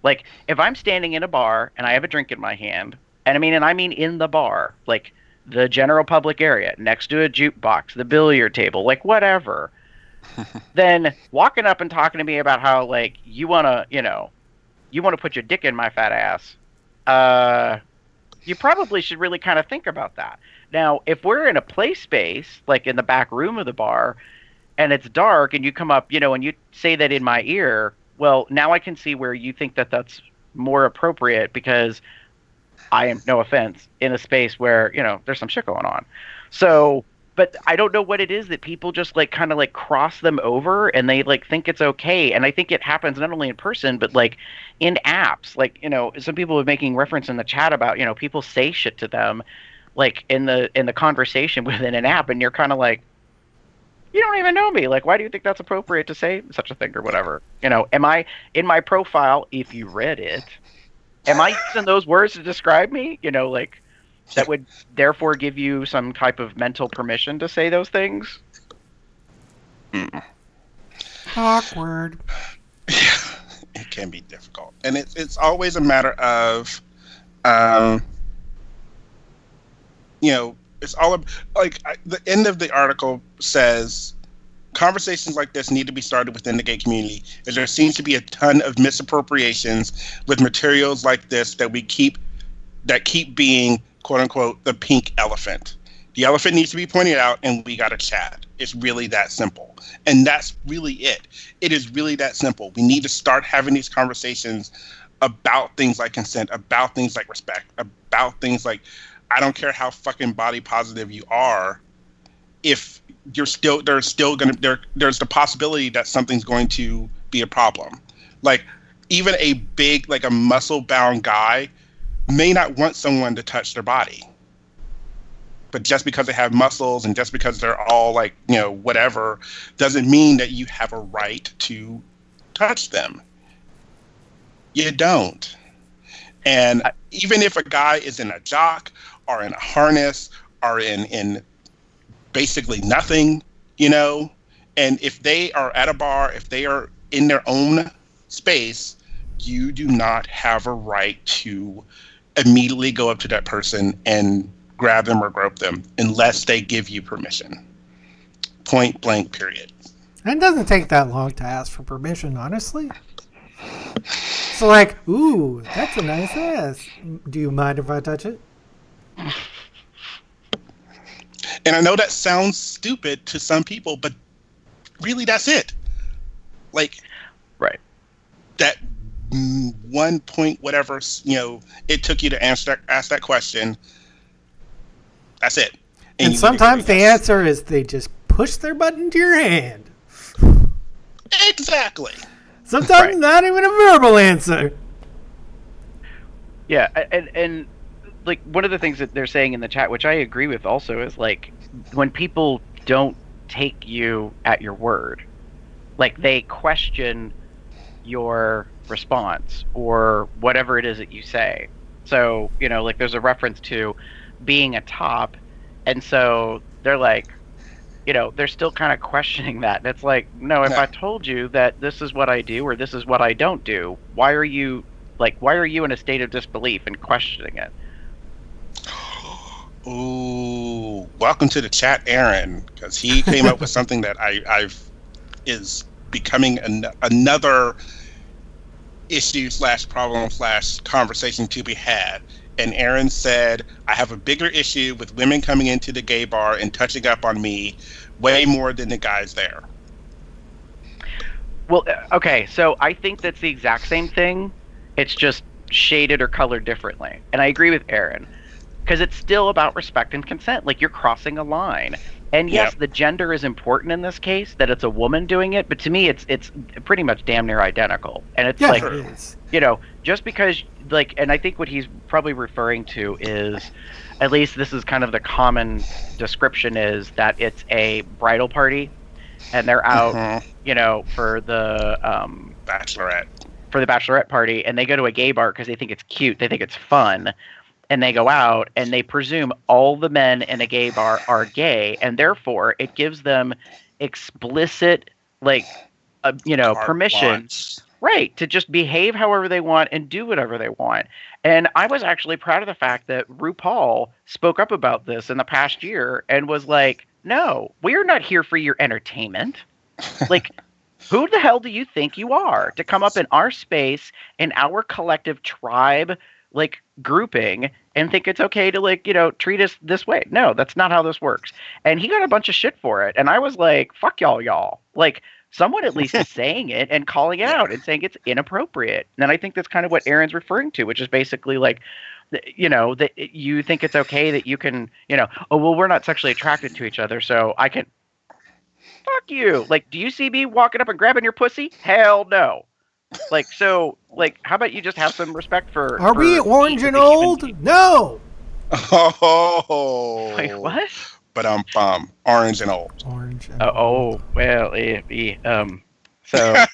Like, if I'm standing in a bar and I have a drink in my hand, and I mean in the bar, like the general public area, next to a jukebox, the billiard table, like whatever, then walking up and talking to me about how, like, you want to put your dick in my fat ass, you probably should really kind of think about that. Now, if we're in a play space, like in the back room of the bar, and it's dark, and you come up, and you say that in my ear, well, now I can see where you think that that's more appropriate, because I am, no offense, in a space where, there's some shit going on. So, but I don't know what it is that people just, like, kind of, like, cross them over, and they, like, think it's okay. And I think it happens not only in person, but, like, in apps. Like, some people were making reference in the chat about, people say shit to them, like, in the conversation within an app, and you're kind of like, you don't even know me. Like, why do you think that's appropriate to say such a thing or whatever? Am I, in my profile, if you read it, am I using those words to describe me? Like, that would therefore give you some type of mental permission to say those things? awkward. It can be difficult. And it's always a matter of, it's all the end of the article says conversations like this need to be started within the gay community, as there seems to be a ton of misappropriations with materials like this that keep being, quote unquote, the pink elephant. The elephant needs to be pointed out, and we got to chat. It's really that simple. And that's really it. It is really that simple. We need to start having these conversations about things like consent, about things like respect, about things like, I don't care how fucking body positive you are, if there's the possibility that something's going to be a problem. Like, even a big, like a muscle bound guy may not want someone to touch their body. But just because they have muscles and just because they're all like, whatever, doesn't mean that you have a right to touch them. You don't. And even if a guy is in a jock or in a harness or in basically nothing, and if they are at a bar, if they are in their own space, you do not have a right to immediately go up to that person and grab them or grope them unless they give you permission. Point blank, period. It doesn't take that long to ask for permission, honestly. So like, ooh, that's a nice ass. Do you mind if I touch it? And I know that sounds stupid to some people, but really that's it. Like Right. that 1 point whatever, it took you to ask that question. That's it. And you sometimes the yes. answer is they just push their button to your hand. Exactly. Sometimes Right. not even a verbal answer. Yeah, and like one of the things that they're saying in the chat, which I agree with also, is like when people don't take you at your word, like they question your response or whatever it is that you say. So, like there's a reference to being a top, and so they're like, they're still kind of questioning that. And it's like, no, if No. I told you that this is what I do or this is what I don't do, why are you in a state of disbelief and questioning it? Ooh, welcome to the chat, Aaron, because he came up with something that I've is becoming another issue / problem / conversation to be had. And Aaron said, I have a bigger issue with women coming into the gay bar and touching up on me way more than the guys there. Well, okay, so I think that's the exact same thing. It's just shaded or colored differently. And I agree with Aaron because it's still about respect and consent. Like you're crossing a line. And yes, Yep. the gender is important in this case, that it's a woman doing it, but to me it's pretty much damn near identical. And it's Yeah, like, it is. just because and I think what he's probably referring to is, at least this is kind of the common description, is that it's a bridal party and they're out, for the Bachelorette. bachelorette party, and they go to a gay bar because they think it's cute, they think it's fun, and they go out and they presume all the men in a gay bar are gay, and therefore it gives them explicit, like, Carte permission, blanche. right, to just behave however they want and do whatever they want. And I was actually proud of the fact that RuPaul spoke up about this in the past year and was like, no, we're not here for your entertainment. Like, who the hell do you think you are to come up in our space, in our collective tribe, like, grouping, and think it's okay to, like, treat us this way? No, that's not how this works. And he got a bunch of shit for it. And I was like, fuck y'all. Like, someone at least is saying it and calling it out and saying it's inappropriate. And I think that's kind of what Aaron's referring to, which is basically like, that you think it's okay that you can, oh, well, we're not sexually attracted to each other, so I can. Fuck you. Like, do you see me walking up and grabbing your pussy? Hell no. Like, so, like, how about you just have some respect for. Are we orange and old? No. Oh. Wait, what? But orange and old. Orange and Oh, well, so.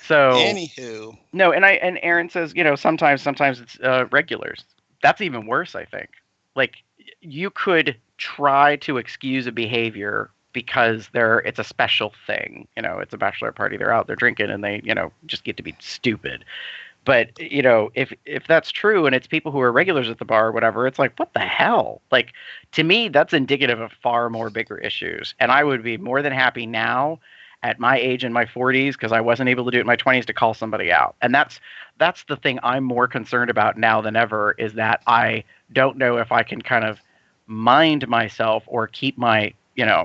So. Anywho. No, and Aaron says, sometimes it's regulars. That's even worse, I think. Like, you could try to excuse a behavior because it's a special thing. It's a bachelor party. They're out, they're drinking, and they, just get to be stupid. But, if that's true and it's people who are regulars at the bar or whatever, it's like, what the hell? Like, to me, that's indicative of far more bigger issues. And I would be more than happy now at my age in my 40s, because I wasn't able to do it in my 20s, to call somebody out. And that's the thing I'm more concerned about now than ever, is that I don't know if I can kind of mind myself or keep my,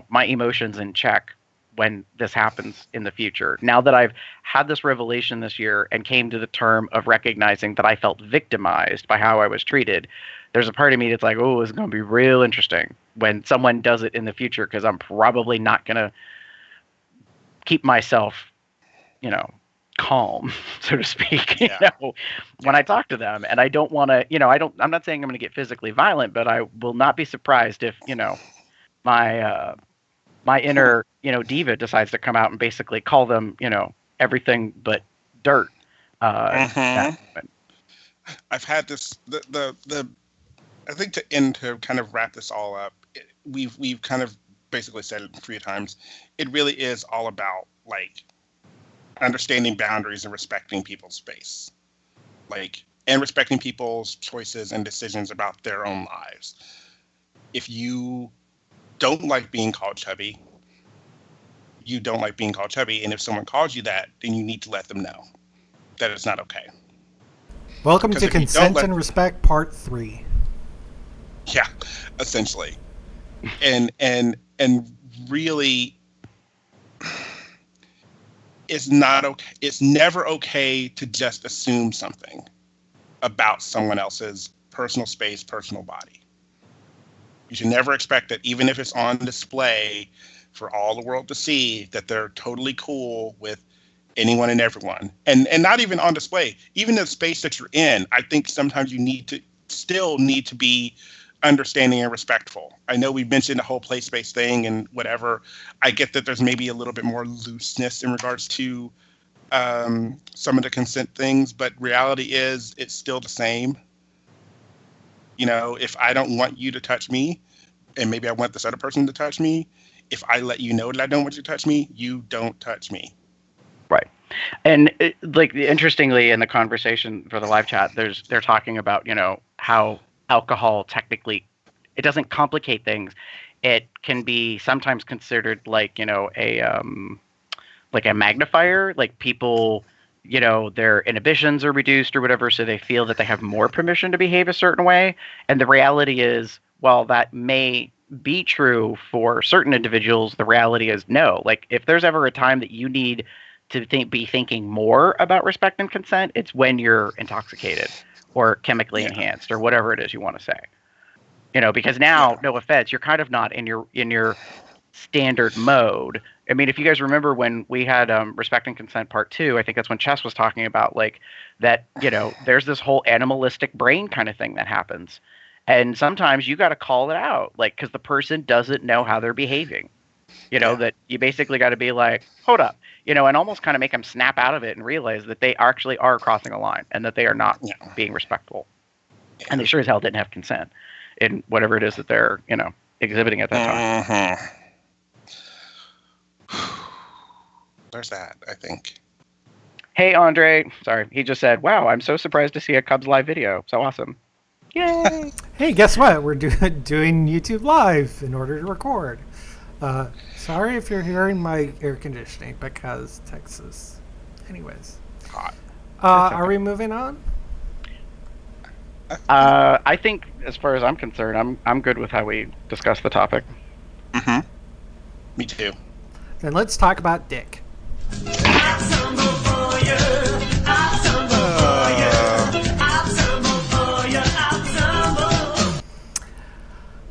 my emotions in check when this happens in the future. Now that I've had this revelation this year and came to the term of recognizing that I felt victimized by how I was treated, there's a part of me that's like, oh, it's going to be real interesting when someone does it in the future, because I'm probably not going to keep myself, calm, so to speak, when I talk to them. And I don't want to, I'm not saying I'm going to get physically violent, but I will not be surprised if, my inner, diva decides to come out and basically call them, everything but dirt. I've had this, I think to kind of wrap this all up, we've kind of basically said it 3 times. It really is all about, like, understanding boundaries and respecting people's space, like, and respecting people's choices and decisions about their own lives. If you don't like being called chubby, you don't like being called chubby, and if someone calls you that, then you need to let them know that it's not okay. Welcome 'Cause to if you don't Consent let- and Respect Part 3. Yeah, essentially. And really, it's not okay. It's never okay to just assume something about someone else's personal space, personal body. You should never expect that, even if it's on display for all the world to see, that they're totally cool with anyone and everyone. And not even on display, even the space that you're in, I think sometimes you need to be understanding and respectful. I know we mentioned the whole play space thing and whatever. I get that there's maybe a little bit more looseness in regards to some of the consent things, but reality is it's still the same. You know, if I don't want you to touch me, and maybe I want this other person to touch me, if I let you know that I don't want you to touch me, you don't touch me. Right. And interestingly, in the conversation for the live chat, they're talking about, how alcohol technically, it doesn't complicate things. It can be sometimes considered like a magnifier, like people, their inhibitions are reduced or whatever, so they feel that they have more permission to behave a certain way. And the reality is, while that may be true for certain individuals, the reality is no. Like, if there's ever a time that you need to be thinking more about respect and consent, it's when you're intoxicated or chemically enhanced or whatever it is you want to say. Because now, no offense, you're kind of not in your standard mode. I mean, if you guys remember when we had Respect and Consent Part 2, I think that's when Chess was talking about that, there's this whole animalistic brain kind of thing that happens. And sometimes you got to call it out, because the person doesn't know how they're behaving. That you basically got to be like, hold up, and almost kind of make them snap out of it and realize that they actually are crossing a line and that they are not being respectful. Yeah. And they sure as hell didn't have consent in whatever it is that they're, exhibiting at that time. There's that, I think. Hey, Andre. Sorry. He just said, wow, I'm so surprised to see a Cubs live video. So awesome. Yay. Hey, guess what? We're doing YouTube Live in order to record. Sorry if you're hearing my air conditioning because Texas. Anyways. Hot. Are we moving on? I think, as far as I'm concerned, I'm good with how we discuss the topic. Mm-hmm. Me too. Then let's talk about dick.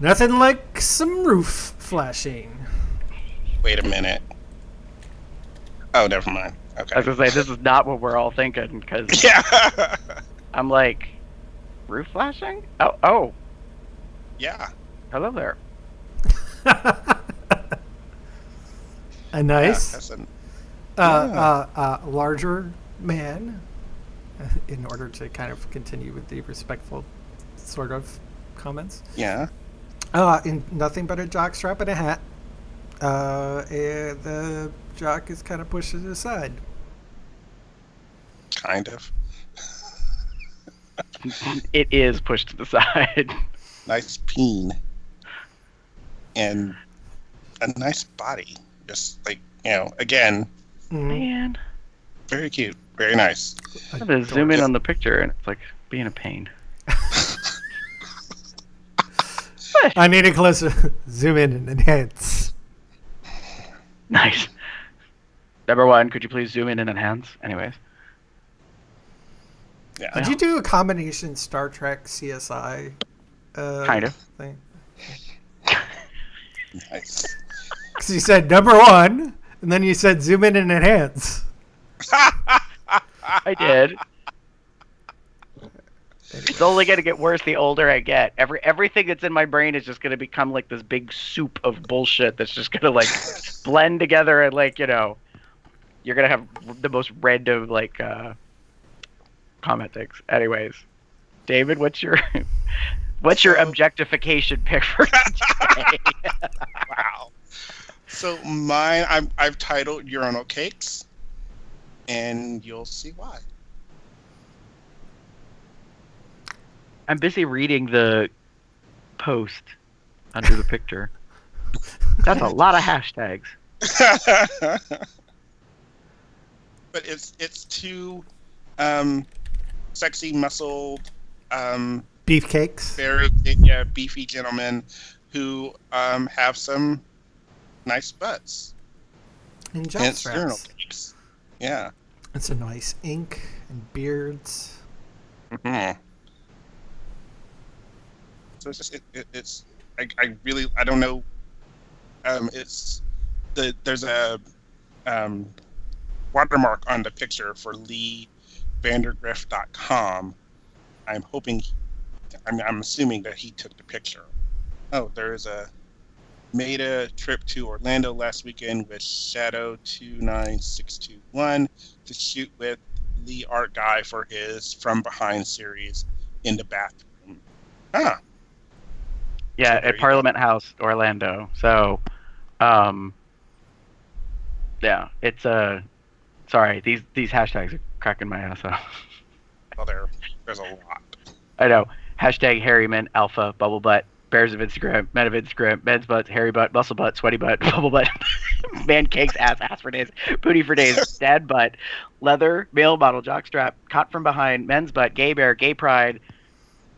Nothing like some roof flashing. Wait a minute. Oh, never mind. Okay. I was going to say, this is not what we're all thinking, because Yeah. I'm like, roof flashing? Oh. Yeah. Hello there. A nice, that's larger man, in order to kind of continue with the respectful sort of comments. Yeah. In nothing but a jock strap and a hat. And the jock is kind of pushed to the side. Kind of. It is pushed to the side. Nice peen. And a nice body. Just again. Man. Very cute. Very nice. I had to zoom in on the picture, and it's like being a pain. I need a closer zoom in and enhance. Nice. Number one, could you please zoom in and enhance? Anyways. Yeah. Did you do a combination Star Trek CSI kind of thing? Nice. Because you said number one, and then you said zoom in and enhance. I did. It's only going to get worse the older I get. Everything that's in my brain is just going to become like this big soup of bullshit that's just going to blend together and you're going to have the most random comment things. Anyways, David, what's your objectification pick for today? Wow. So mine, I've titled Urinal Cakes, and you'll see why. I'm busy reading the post under the picture. That's a lot of hashtags. But it's two sexy, muscled, Beefcakes. very beefy gentlemen who have some nice butts And and urinal jockstraps. cakes. Yeah. It's a nice ink and beards. Mm-hmm. So it's just it's I really I don't know. It's there's a watermark on the picture for LeeVandergrift.com. I'm hoping, I'm assuming that he took the picture. Oh, there's made a trip to Orlando last weekend with Shadow29621 to shoot with the art guy for his From Behind series in the bathroom. Huh. Yeah, There at you Parliament House, Orlando. So, yeah, it's sorry, these hashtags are cracking my ass up. Well, there's a lot. I know. Hashtag hairy men, alpha, bubble butt, bears of Instagram, men of Instagram, men's butts, hairy butt, muscle butt, sweaty butt, bubble butt, man cakes, ass for days, booty for days, dad butt, leather, male model, jockstrap, caught from behind, men's butt, gay bear, gay pride,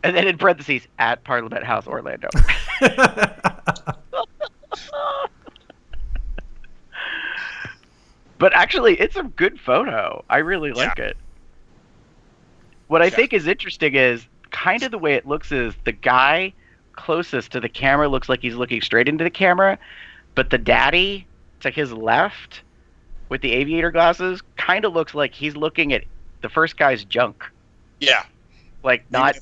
and then in parentheses, at Parliament House, Orlando. But actually, it's a good photo. I really like it. What I think is interesting is kind of the way it looks is the guy closest to the camera looks like he's looking straight into the camera, but the daddy to his left with the aviator glasses kind of looks like he's looking at the first guy's junk. Yeah. Like, not...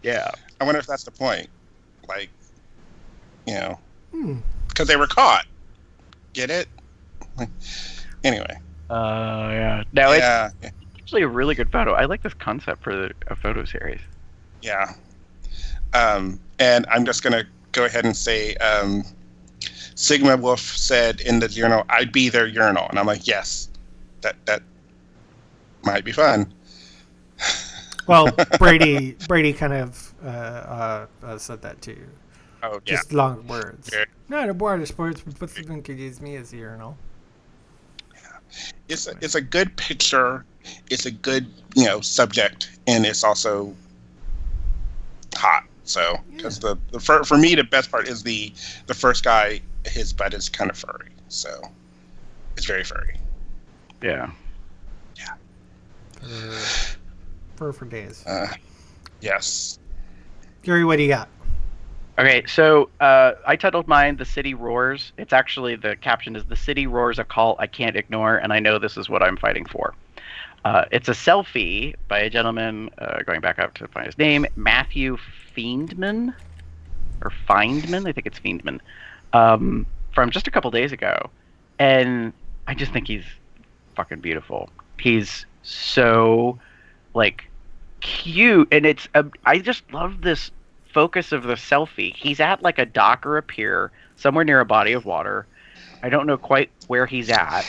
Yeah. I wonder if that's the point. Like, you know, because they were caught. Get it? Anyway. Yeah. No, yeah. it's actually a really good photo. I like this concept for a photo series. Yeah. And I'm just going to go ahead and say, Sigma Wolf said in the journal, I'd be their urinal. And I'm like, yes, that might be fun. Well, Brady kind of said that too. Oh, yeah. Just long words. Yeah. Not a water sports, but someone could use me as a urinal. It's a good picture. It's a good, subject, and it's also hot. So, because for me, the best part is the first guy. His butt is kind of furry, so it's very furry. Yeah. Yeah. Fur for days. Yes. Gary, what do you got? Okay, so I titled mine "The City Roars." It's actually, the caption is "The City Roars, a call I can't ignore, and I know this is what I'm fighting for." It's a selfie by a gentleman, going back up to find his name, Matthew Fiendman, or Fiendman, I think it's Fiendman, from just a couple days ago. And I just think he's fucking beautiful. He's so, cute, and I just love this focus of the selfie. He's at a dock or a pier somewhere near a body of water. I don't know quite where he's at,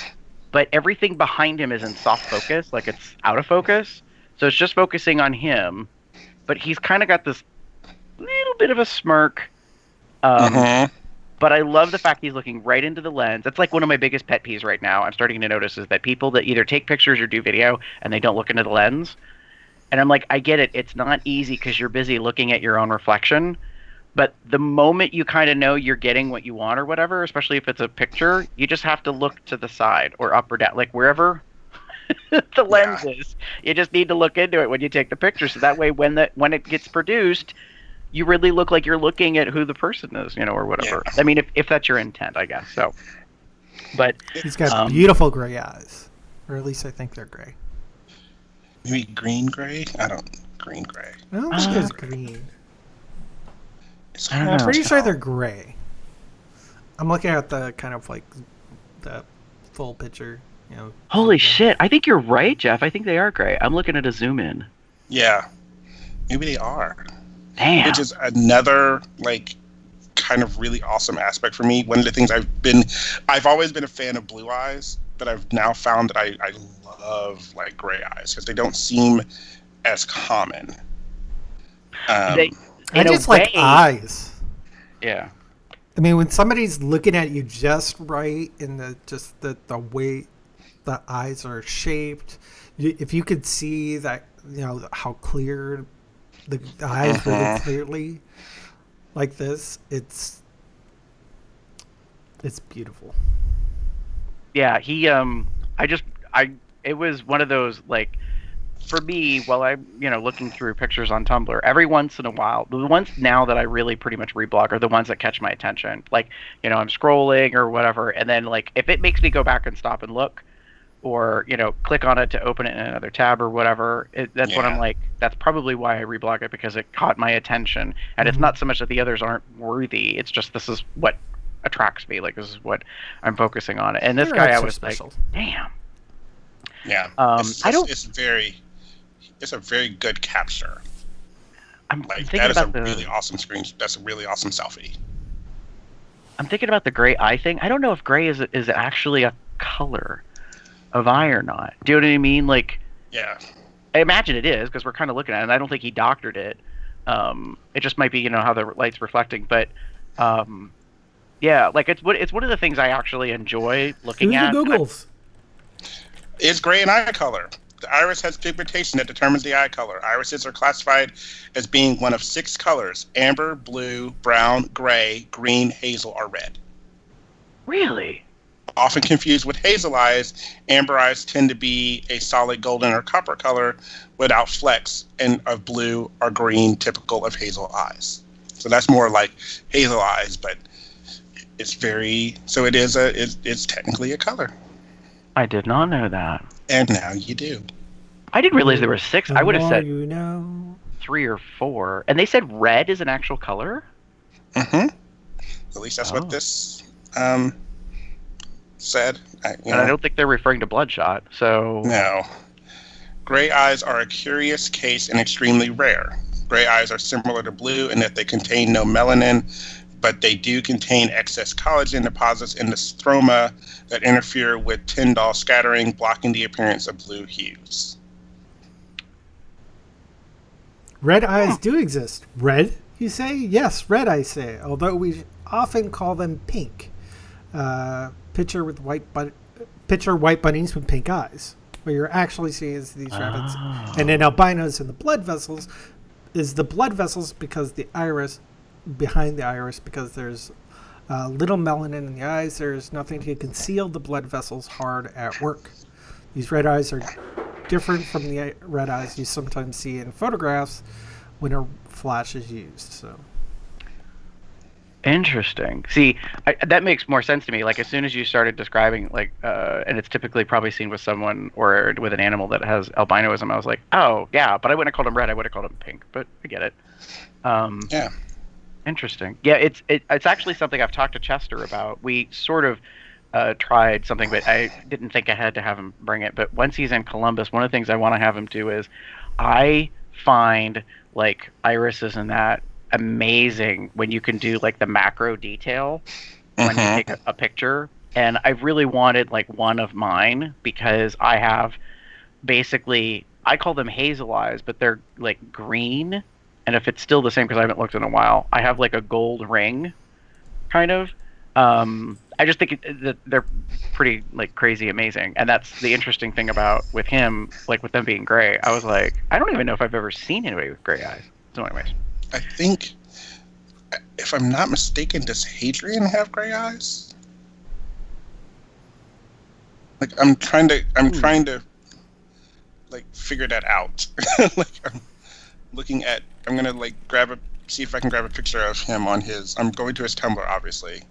but everything behind him is in soft focus, it's out of focus. So it's just focusing on him, but he's kind of got this little bit of a smirk. But I love the fact he's looking right into the lens. That's one of my biggest pet peeves right now. I'm starting to notice is that people that either take pictures or do video and they don't look into the lens. And I'm like, I get it. It's not easy because you're busy looking at your own reflection. But the moment you kind of know you're getting what you want or whatever, especially if it's a picture, you just have to look to the side or up or down, wherever the lens is. You just need to look into it when you take the picture. So that way, when it gets produced, you really look like you're looking at who the person is, or whatever. Yeah. I mean, if that's your intent, I guess. So, but he's got beautiful gray eyes, or at least I think they're gray. Maybe green-gray? Green-gray. I don't think it's green. I'm pretty sure they're gray. I'm looking at the kind of the full picture, Holy shit. I think you're right, Jeff. I think they are gray. I'm looking at a zoom in. Yeah. Maybe they are. Damn. Which is another, kind of really awesome aspect for me. One of the things I've always been a fan of blue eyes, but I've now found that I love gray eyes because they don't seem as common. I just like eyes. Yeah. I mean, when somebody's looking at you just right in the way the eyes are shaped. If you could see that, how clear the eyes really clearly like this, it's beautiful. Yeah, it was one of those, like, for me, while I'm, looking through pictures on Tumblr, every once in a while, the ones now that I really pretty much reblog are the ones that catch my attention. Like, I'm scrolling or whatever, and then, like, if it makes me go back and stop and look, or, click on it to open it in another tab or whatever, that's when I'm like, that's probably why I reblog it, because it caught my attention. And it's not so much that the others aren't worthy, it's just this is what attracts me. Like, this is what I'm focusing on. And this guy, I was special. Like, damn. Yeah. It's a very good capture. I'm like, thinking that is about a really awesome screen. That's a really awesome selfie. I'm thinking about the gray eye thing. I don't know if gray is actually a color of eye or not. Do you know what I mean? Like, yeah. I imagine it is, because we're kind of looking at it, and I don't think he doctored it. It just might be, how the light's reflecting. But, yeah, like, it's one of the things I actually enjoy looking at. The Googles. It's gray and eye color. The iris has pigmentation that determines the eye color. Irises are classified as being one of 6 colors: amber, blue, brown, gray, green, hazel, or red. Really? Often confused with hazel eyes, amber eyes tend to be a solid golden or copper color without flecks, and of blue or green, typical of hazel eyes. So that's more like hazel eyes, but it's it's technically a color. I did not know that. And now you do. I didn't realize there were 6. I would have said 3 or 4. And they said red is an actual color? Mm-hmm. At least that's what this said. And I don't think they're referring to Bloodshot, so... No. Gray eyes are a curious case and extremely rare. Gray eyes are similar to blue in that they contain no melanin, but they do contain excess collagen deposits in the stroma that interfere with Tyndall scattering, blocking the appearance of blue hues. Red eyes do exist. Red, you say? Yes, red, I say. Although we often call them pink. Picture white bunnies with pink eyes. What you're actually seeing is these rabbits. And then albinos in the blood vessels is the blood vessels because the iris, behind the iris, because there's little melanin in the eyes. There's nothing to conceal the blood vessels hard at work. These red eyes are different from the red eyes you sometimes see in photographs when a flash is used. So interesting. See, that makes more sense to me. Like, as soon as you started describing, like, and it's typically probably seen with someone or with an animal that has albinoism, I was like, oh yeah, but I wouldn't have called him red. I would have called him pink. But I get it. Yeah. Interesting. Yeah, it's actually something I've talked to Chester about. We sort of tried something, but I didn't think I had to have him bring it. But once he's in Columbus, one of the things I want to have him do is, I find, like, irises and that amazing when you can do, like, the macro detail when you take a picture. And I really wanted, like, one of mine, because I have basically, I call them hazel eyes, but they're, like, green. And if it's still the same, because I haven't looked in a while, I have, like, a gold ring, kind of. I just think that they're pretty, like, crazy amazing. And that's the interesting thing about with him, like, with them being gray. I was like, I don't even know if I've ever seen anybody with gray eyes. So anyways. I think, if I'm not mistaken, does Hadrian have gray eyes? Like, I'm trying to, like, figure that out. Like, I'm gonna, like, see if I can grab a picture of him on his, I'm going to his Tumblr, obviously,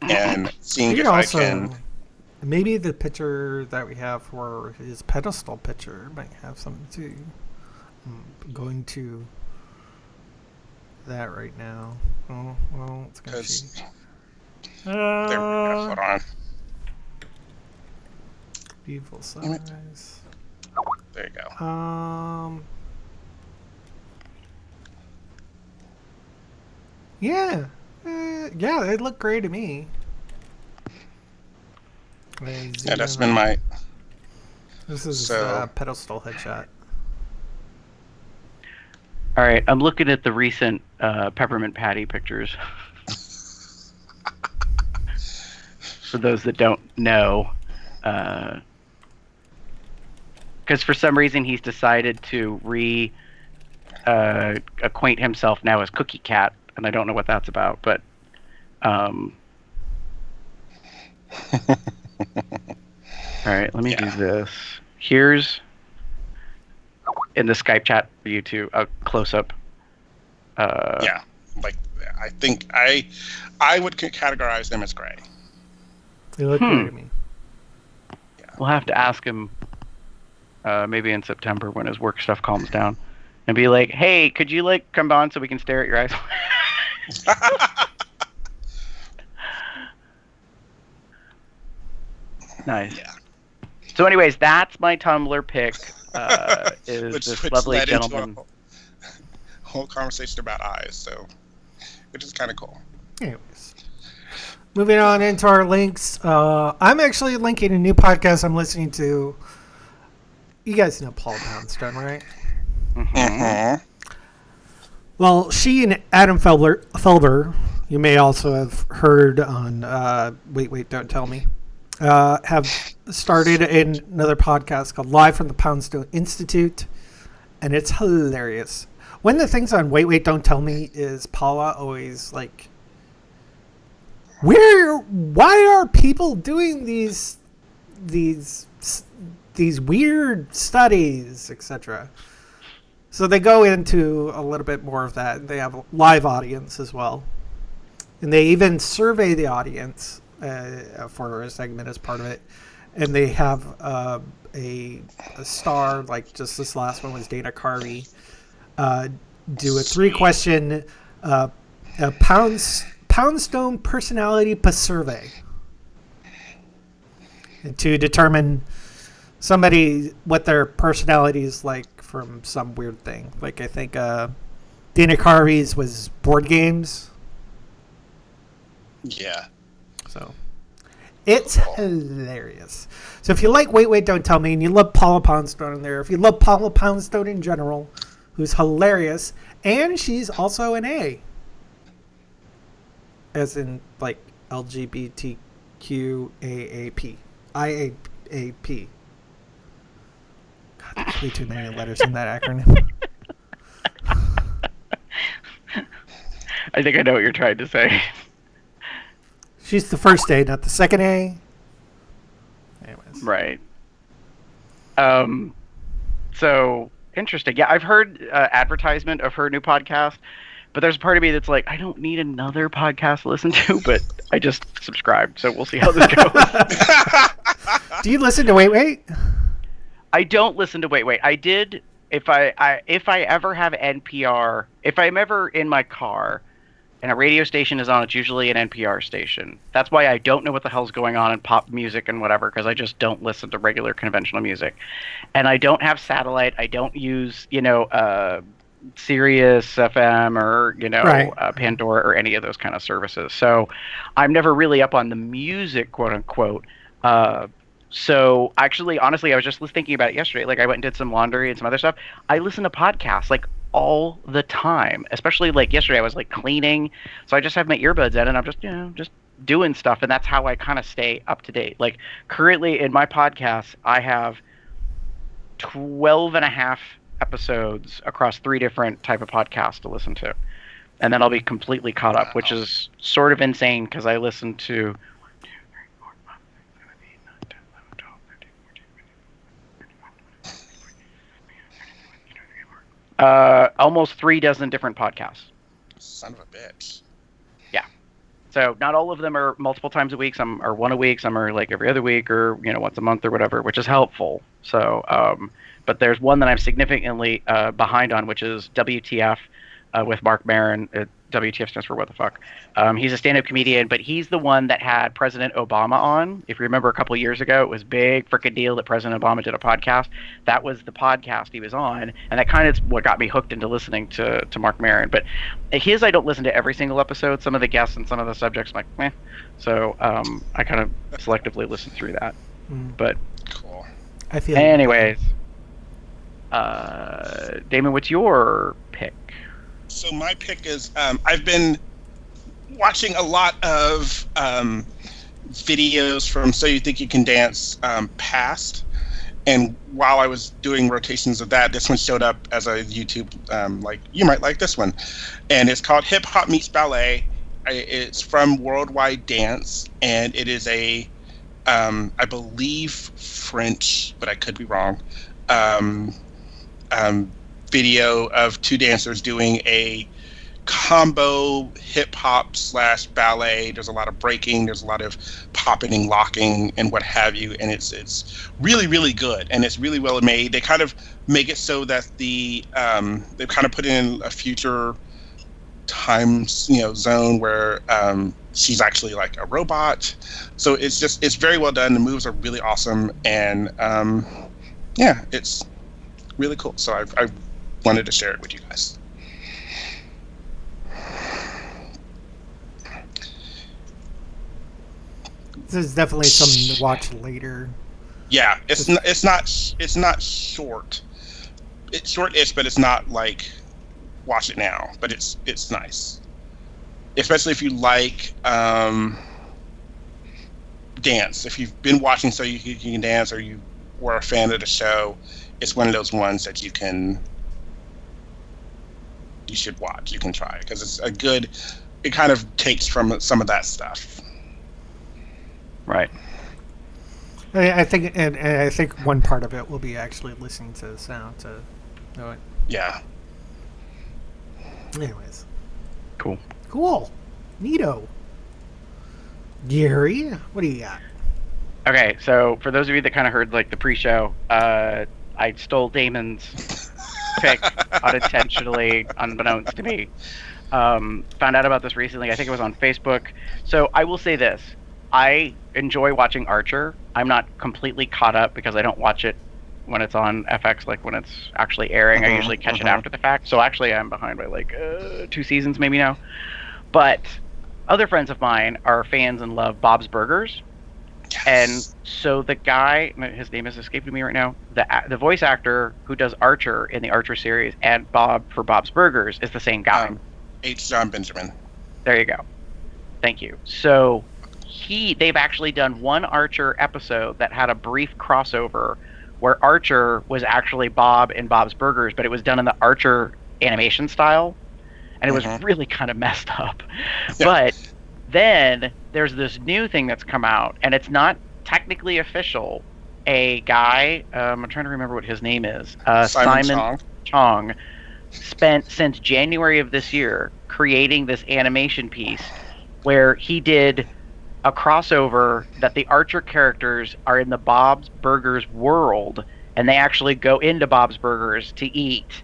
and seeing if I can. Maybe the picture that we have for his pedestal picture might have something too. I'm going to that right now. Oh, well, it's gonna change. There we go. Hold on. Beautiful size. There you go. Yeah. Yeah, they look great to me. Yeah, that's been my... This is a pedestal headshot. All right, I'm looking at the recent peppermint patty pictures. For those that don't know, because for some reason he's decided to acquaint himself now as Cookie Cat, and I don't know what that's about, but all right, let me do this. Here's in the Skype chat for you two a close up. Yeah, like I think I would categorize them as gray. They look great to me. We'll have to ask him maybe in September when his work stuff calms down, and be like, "Hey, could you like come on so we can stare at your eyes?" Nice. Yeah. So, anyways, that's my Tumblr pick. Is this lovely gentleman? Whole conversation about eyes, so which is kind of cool. Anyways, moving on into our links. I'm actually linking a new podcast I'm listening to. You guys know Paula Poundstone, right? Mm-hmm. Well, she and Adam Felber, you may also have heard on Wait, Don't Tell Me, have started another podcast called Live from the Poundstone Institute, and it's hilarious. One of the things on Wait, Don't Tell Me is Paula always like, why are people doing these weird studies, etc. So they go into a little bit more of that. They have a live audience as well, and they even survey the audience for a segment as part of it. And they have a star, like just this last one was Dana Carvey, do a 3-question Poundstone personality survey, and to determine somebody what their personality is like from some weird thing. Like I think Dana Carvey's was board games. Yeah. So it's hilarious. So if you like Wait, Don't Tell Me, and you love Paula Poundstone in there, if you love Paula Poundstone in general, who's hilarious, and she's also an A, as in like LGBTQAAP, IAAP. God, there's way too many letters in that acronym. I think I know what you're trying to say. She's the first A, not the second A. Anyways. Right. So interesting. Yeah, I've heard advertisement of her new podcast, but there's a part of me that's like, I don't need another podcast to listen to, but I just subscribed, so we'll see how this goes. Do you listen to Wait? I don't listen to Wait. I did if I ever have NPR, if I'm ever in my car and a radio station is on, it's usually an NPR station. That's why I don't know what the hell's going on in pop music and whatever, because I just don't listen to regular conventional music. And I don't have satellite. I don't use, Sirius FM or, right. Pandora or any of those kind of services. So I'm never really up on the music, quote unquote. So actually, honestly, I was just thinking about it yesterday. Like I went and did some laundry and some other stuff. I listen to podcasts like all the time, especially like yesterday I was like cleaning. So I just have my earbuds in and I'm just, just doing stuff. And that's how I kind of stay up to date. Like currently in my podcast, I have 12 and a half episodes across 3 different type of podcasts to listen to. And then I'll be completely caught up, which is sort of insane because I listen to almost 3 dozen different podcasts. Son of a bitch. Yeah. So not all of them are multiple times a week. Some are 1 a week. Some are like every other week or, once a month or whatever, which is helpful. So, but there's one that I'm significantly behind on, which is WTF with Mark Maron. WTF stands for what the fuck. He's a stand-up comedian, but he's the one that had President Obama on. If you remember a couple of years ago, it was big freaking deal that President Obama did a podcast. That was the podcast he was on, and that kind of is what got me hooked into listening to Mark Maron. But his, I don't listen to every single episode. Some of the guests and some of the subjects, I'm like, meh. So I kind of selectively listen through that. But cool. I feel. Anyways, Damon, what's your pick? So my pick is I've been watching a lot of videos from So You Think You Can Dance past, And while I was doing rotations of that, this one showed up as a YouTube, like, you might like this one. And it's called Hip Hop Meets Ballet. It's from Worldwide Dance, and it is a, I believe, French, but I could be wrong, video of two dancers doing a combo hip hop / ballet. There's a lot of breaking, there's a lot of popping and locking and what have you, and it's really, really good, and it's really well made. They kind of make it so that they've kind of put in a future time zone where she's actually like a robot. So it's very well done. The moves are really awesome, and yeah, it's really cool. So I wanted to share it with you guys. This is definitely something to watch later. Yeah, it's not short. It's short-ish, but it's not like watch it now. But it's nice, especially if you like dance. If you've been watching So You Can Dance, or you were a fan of the show, it's one of those ones that you should watch. You can try, because it's a good. It kind of takes from some of that stuff. Right. I think, and I think one part of it will be actually listening to the sound to know it. Yeah. Anyways. Cool. Neato. Gary, what do you got? Okay, so for those of you that kind of heard like the pre-show, I stole Damon's pick unintentionally, unbeknownst to me. Found out about this recently. I think it was on Facebook. So I will say this. I enjoy watching Archer. I'm not completely caught up because I don't watch it when it's on FX, like when it's actually airing. I usually catch it after the fact. So actually I'm behind by like 2 seasons maybe now. But other friends of mine are fans and love Bob's Burgers. Yes. And so the guy, his name is escaping me right now, the voice actor who does Archer in the Archer series and Bob for Bob's Burgers is the same guy. H. John Benjamin. There you go. Thank you. So they've actually done one Archer episode that had a brief crossover where Archer was actually Bob in Bob's Burgers, but it was done in the Archer animation style, and it was really kind of messed up. Yeah. But then there's this new thing that's come out, and it's not technically official. A guy, I'm trying to remember what his name is, Simon Chong, spent since January of this year creating this animation piece where he did a crossover that the Archer characters are in the Bob's Burgers world, and they actually go into Bob's Burgers to eat,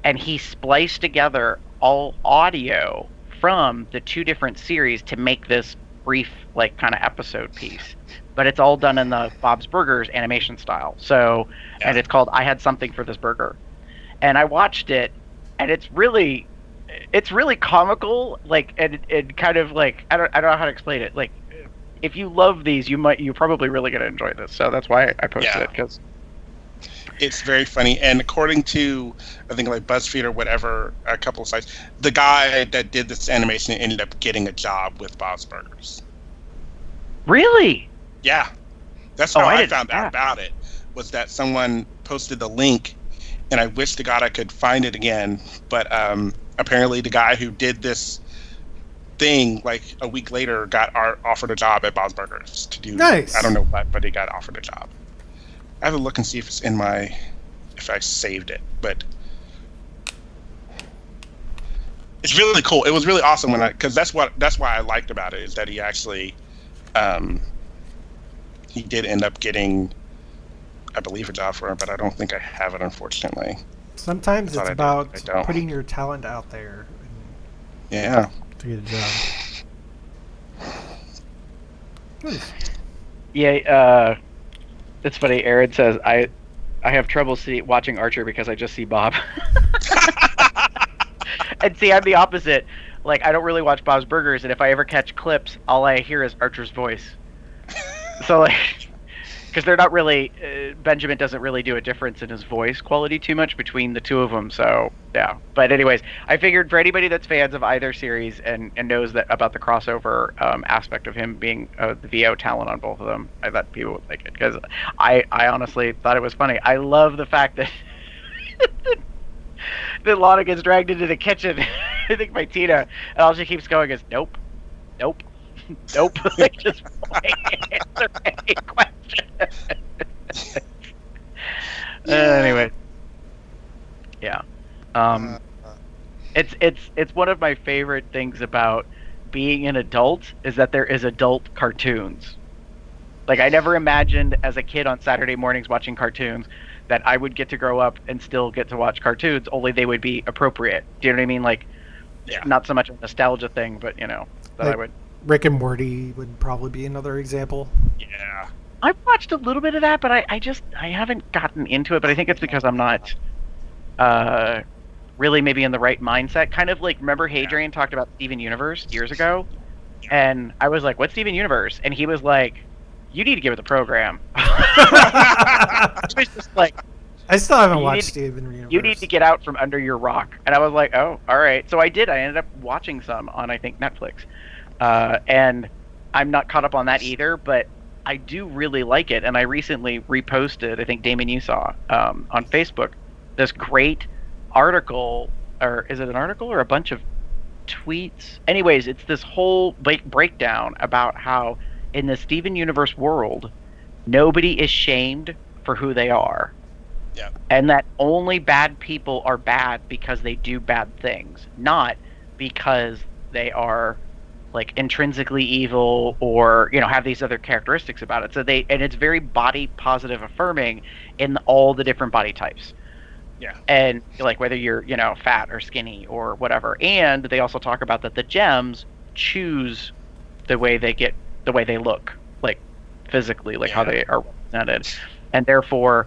and he spliced together all audio from the 2 different series to make this brief like kind of episode piece, but it's all done in the Bob's Burgers animation style. So and it's called I Had Something for This Burger, and I watched it, and it's really comical, like, and kind of like I don't know how to explain it. Like, if you love these, you're probably really gonna enjoy this. So that's why I posted it, because it's very funny. And according to I think like BuzzFeed or whatever, a couple of sites, the guy that did this animation ended up getting a job with Bob's Burgers. Really? Yeah, that's how I found out about it. Was that someone posted the link, and I wish to God I could find it again, but apparently the guy who did this thing like a week later got offered a job at Bob's Burgers to do. Nice. I don't know what, but he got offered a job. I have to look and see if it's in if I saved it, but it's really cool. It was really awesome because that's why I liked about it, is that he actually he did end up getting, I believe, a job for him, but I don't think I have it, unfortunately. Sometimes it's about putting your talent out there. Yeah. To get a job. Yeah, it's funny. Aaron says, I have trouble watching Archer because I just see Bob. And see, I'm the opposite. Like, I don't really watch Bob's Burgers, and if I ever catch clips, all I hear is Archer's voice. So, like, because they're not really Benjamin doesn't really do a difference in his voice quality too much between the two of them. So yeah, but anyways, I figured for anybody that's fans of either series and knows that about the crossover aspect of him being the VO talent on both of them, I thought people would like it because I honestly thought it was funny. I love the fact that that Lana gets dragged into the kitchen, I think by Tina, and all she keeps going is nope, nope. Nope. Like just answer any question. Anyway, yeah. It's one of my favorite things about being an adult is that there is adult cartoons. Like I never imagined as a kid on Saturday mornings watching cartoons that I would get to grow up and still get to watch cartoons. Only they would be appropriate. Do you know what I mean? Like, not so much a nostalgia thing, but that I would. Rick and Morty would probably be another example. Yeah. I've watched a little bit of that, but I haven't gotten into it. But I think it's because I'm not really maybe in the right mindset. Kind of like, remember Hadrian talked about Steven Universe years ago? And I was like, what's Steven Universe? And he was like, you need to give it the program. It was just like, I still haven't watched Steven Universe. You need to get out from under your rock. And I was like, oh, all right. So I did. I ended up watching some on, I think, Netflix. And I'm not caught up on that either, but I do really like it. And I recently reposted, I think Damon, you saw, on Facebook, this great article, or is it an article or a bunch of tweets? Anyways, it's this whole breakdown about how in the Steven Universe world, nobody is shamed for who they are. Yeah. And that only bad people are bad because they do bad things, not because they are like intrinsically evil or have these other characteristics about it. So and it's very body positive affirming in all the different body types. Yeah. And like whether you're fat or skinny or whatever. And they also talk about that the gems choose the way they look, like physically, like how they are represented, and therefore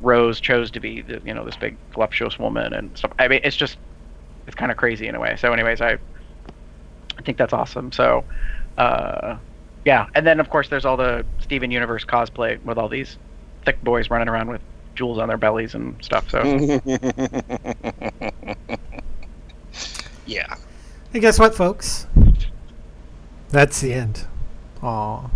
Rose chose to be this big voluptuous woman and stuff. I mean, it's kind of crazy in a way. So anyways, I think that's awesome. So, yeah. And then, of course, there's all the Steven Universe cosplay with all these thick boys running around with jewels on their bellies and stuff. So, yeah. Hey, guess what, folks? That's the end. Aw.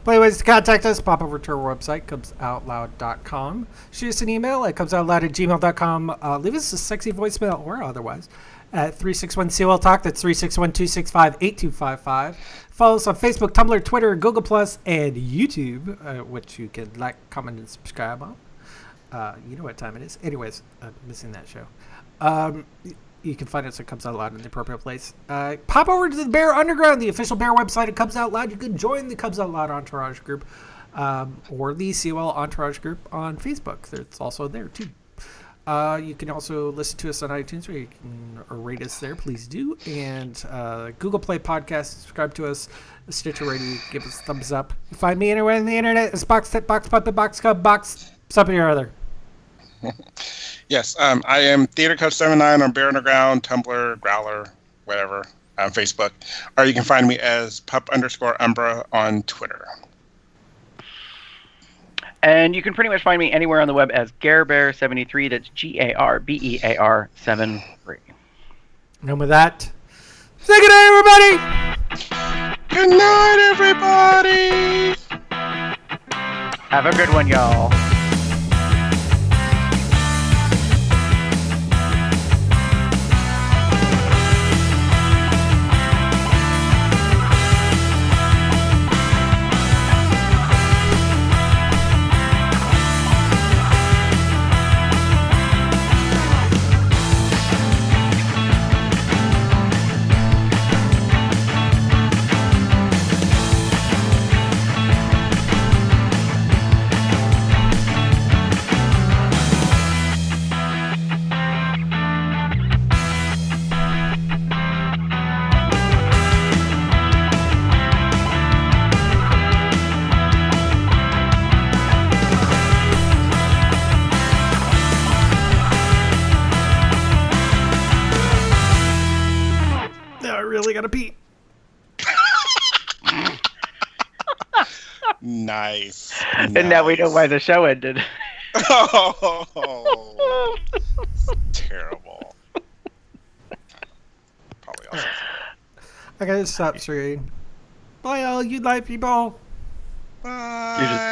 But anyways, to contact us, pop over to our website, cubsoutloud.com. Shoot us an email at cubsoutloud@gmail.com. Leave us a sexy voicemail or otherwise at 361-COL-TALK. That's 361-265-8255. Follow us on Facebook, Tumblr, Twitter, Google+, and YouTube, which you can like, comment, and subscribe on. You know what time it is. Anyways, I'm missing that show. You can find us at Cubs Out Loud in the appropriate place. Pop over to the Bear Underground, the official Bear website at Cubs Out Loud. You can join the Cubs Out Loud Entourage group or the COL Entourage group on Facebook. It's also there, too. You can also listen to us on iTunes, where you can rate us there. Please do. And Google Play Podcast, subscribe to us. Stitcher Radio, give us a thumbs up. You find me anywhere on the internet. It's Box Tip, Box Puppet, Box Cub, Box something or other. Yes, I am TheaterCub79 on Bear Underground, Tumblr, Growler, whatever, on Facebook. Or you can find me as pup_Umbra on Twitter. And you can pretty much find me anywhere on the web as GareBear73. That's GARBEAR73. And with that, say good night, everybody! Good night, everybody! Have a good one, y'all. I really gotta pee. Nice. And now we know why the show ended. Oh, terrible. Probably also. I gotta stop streaming. Bye, all you light people. Bye. You're just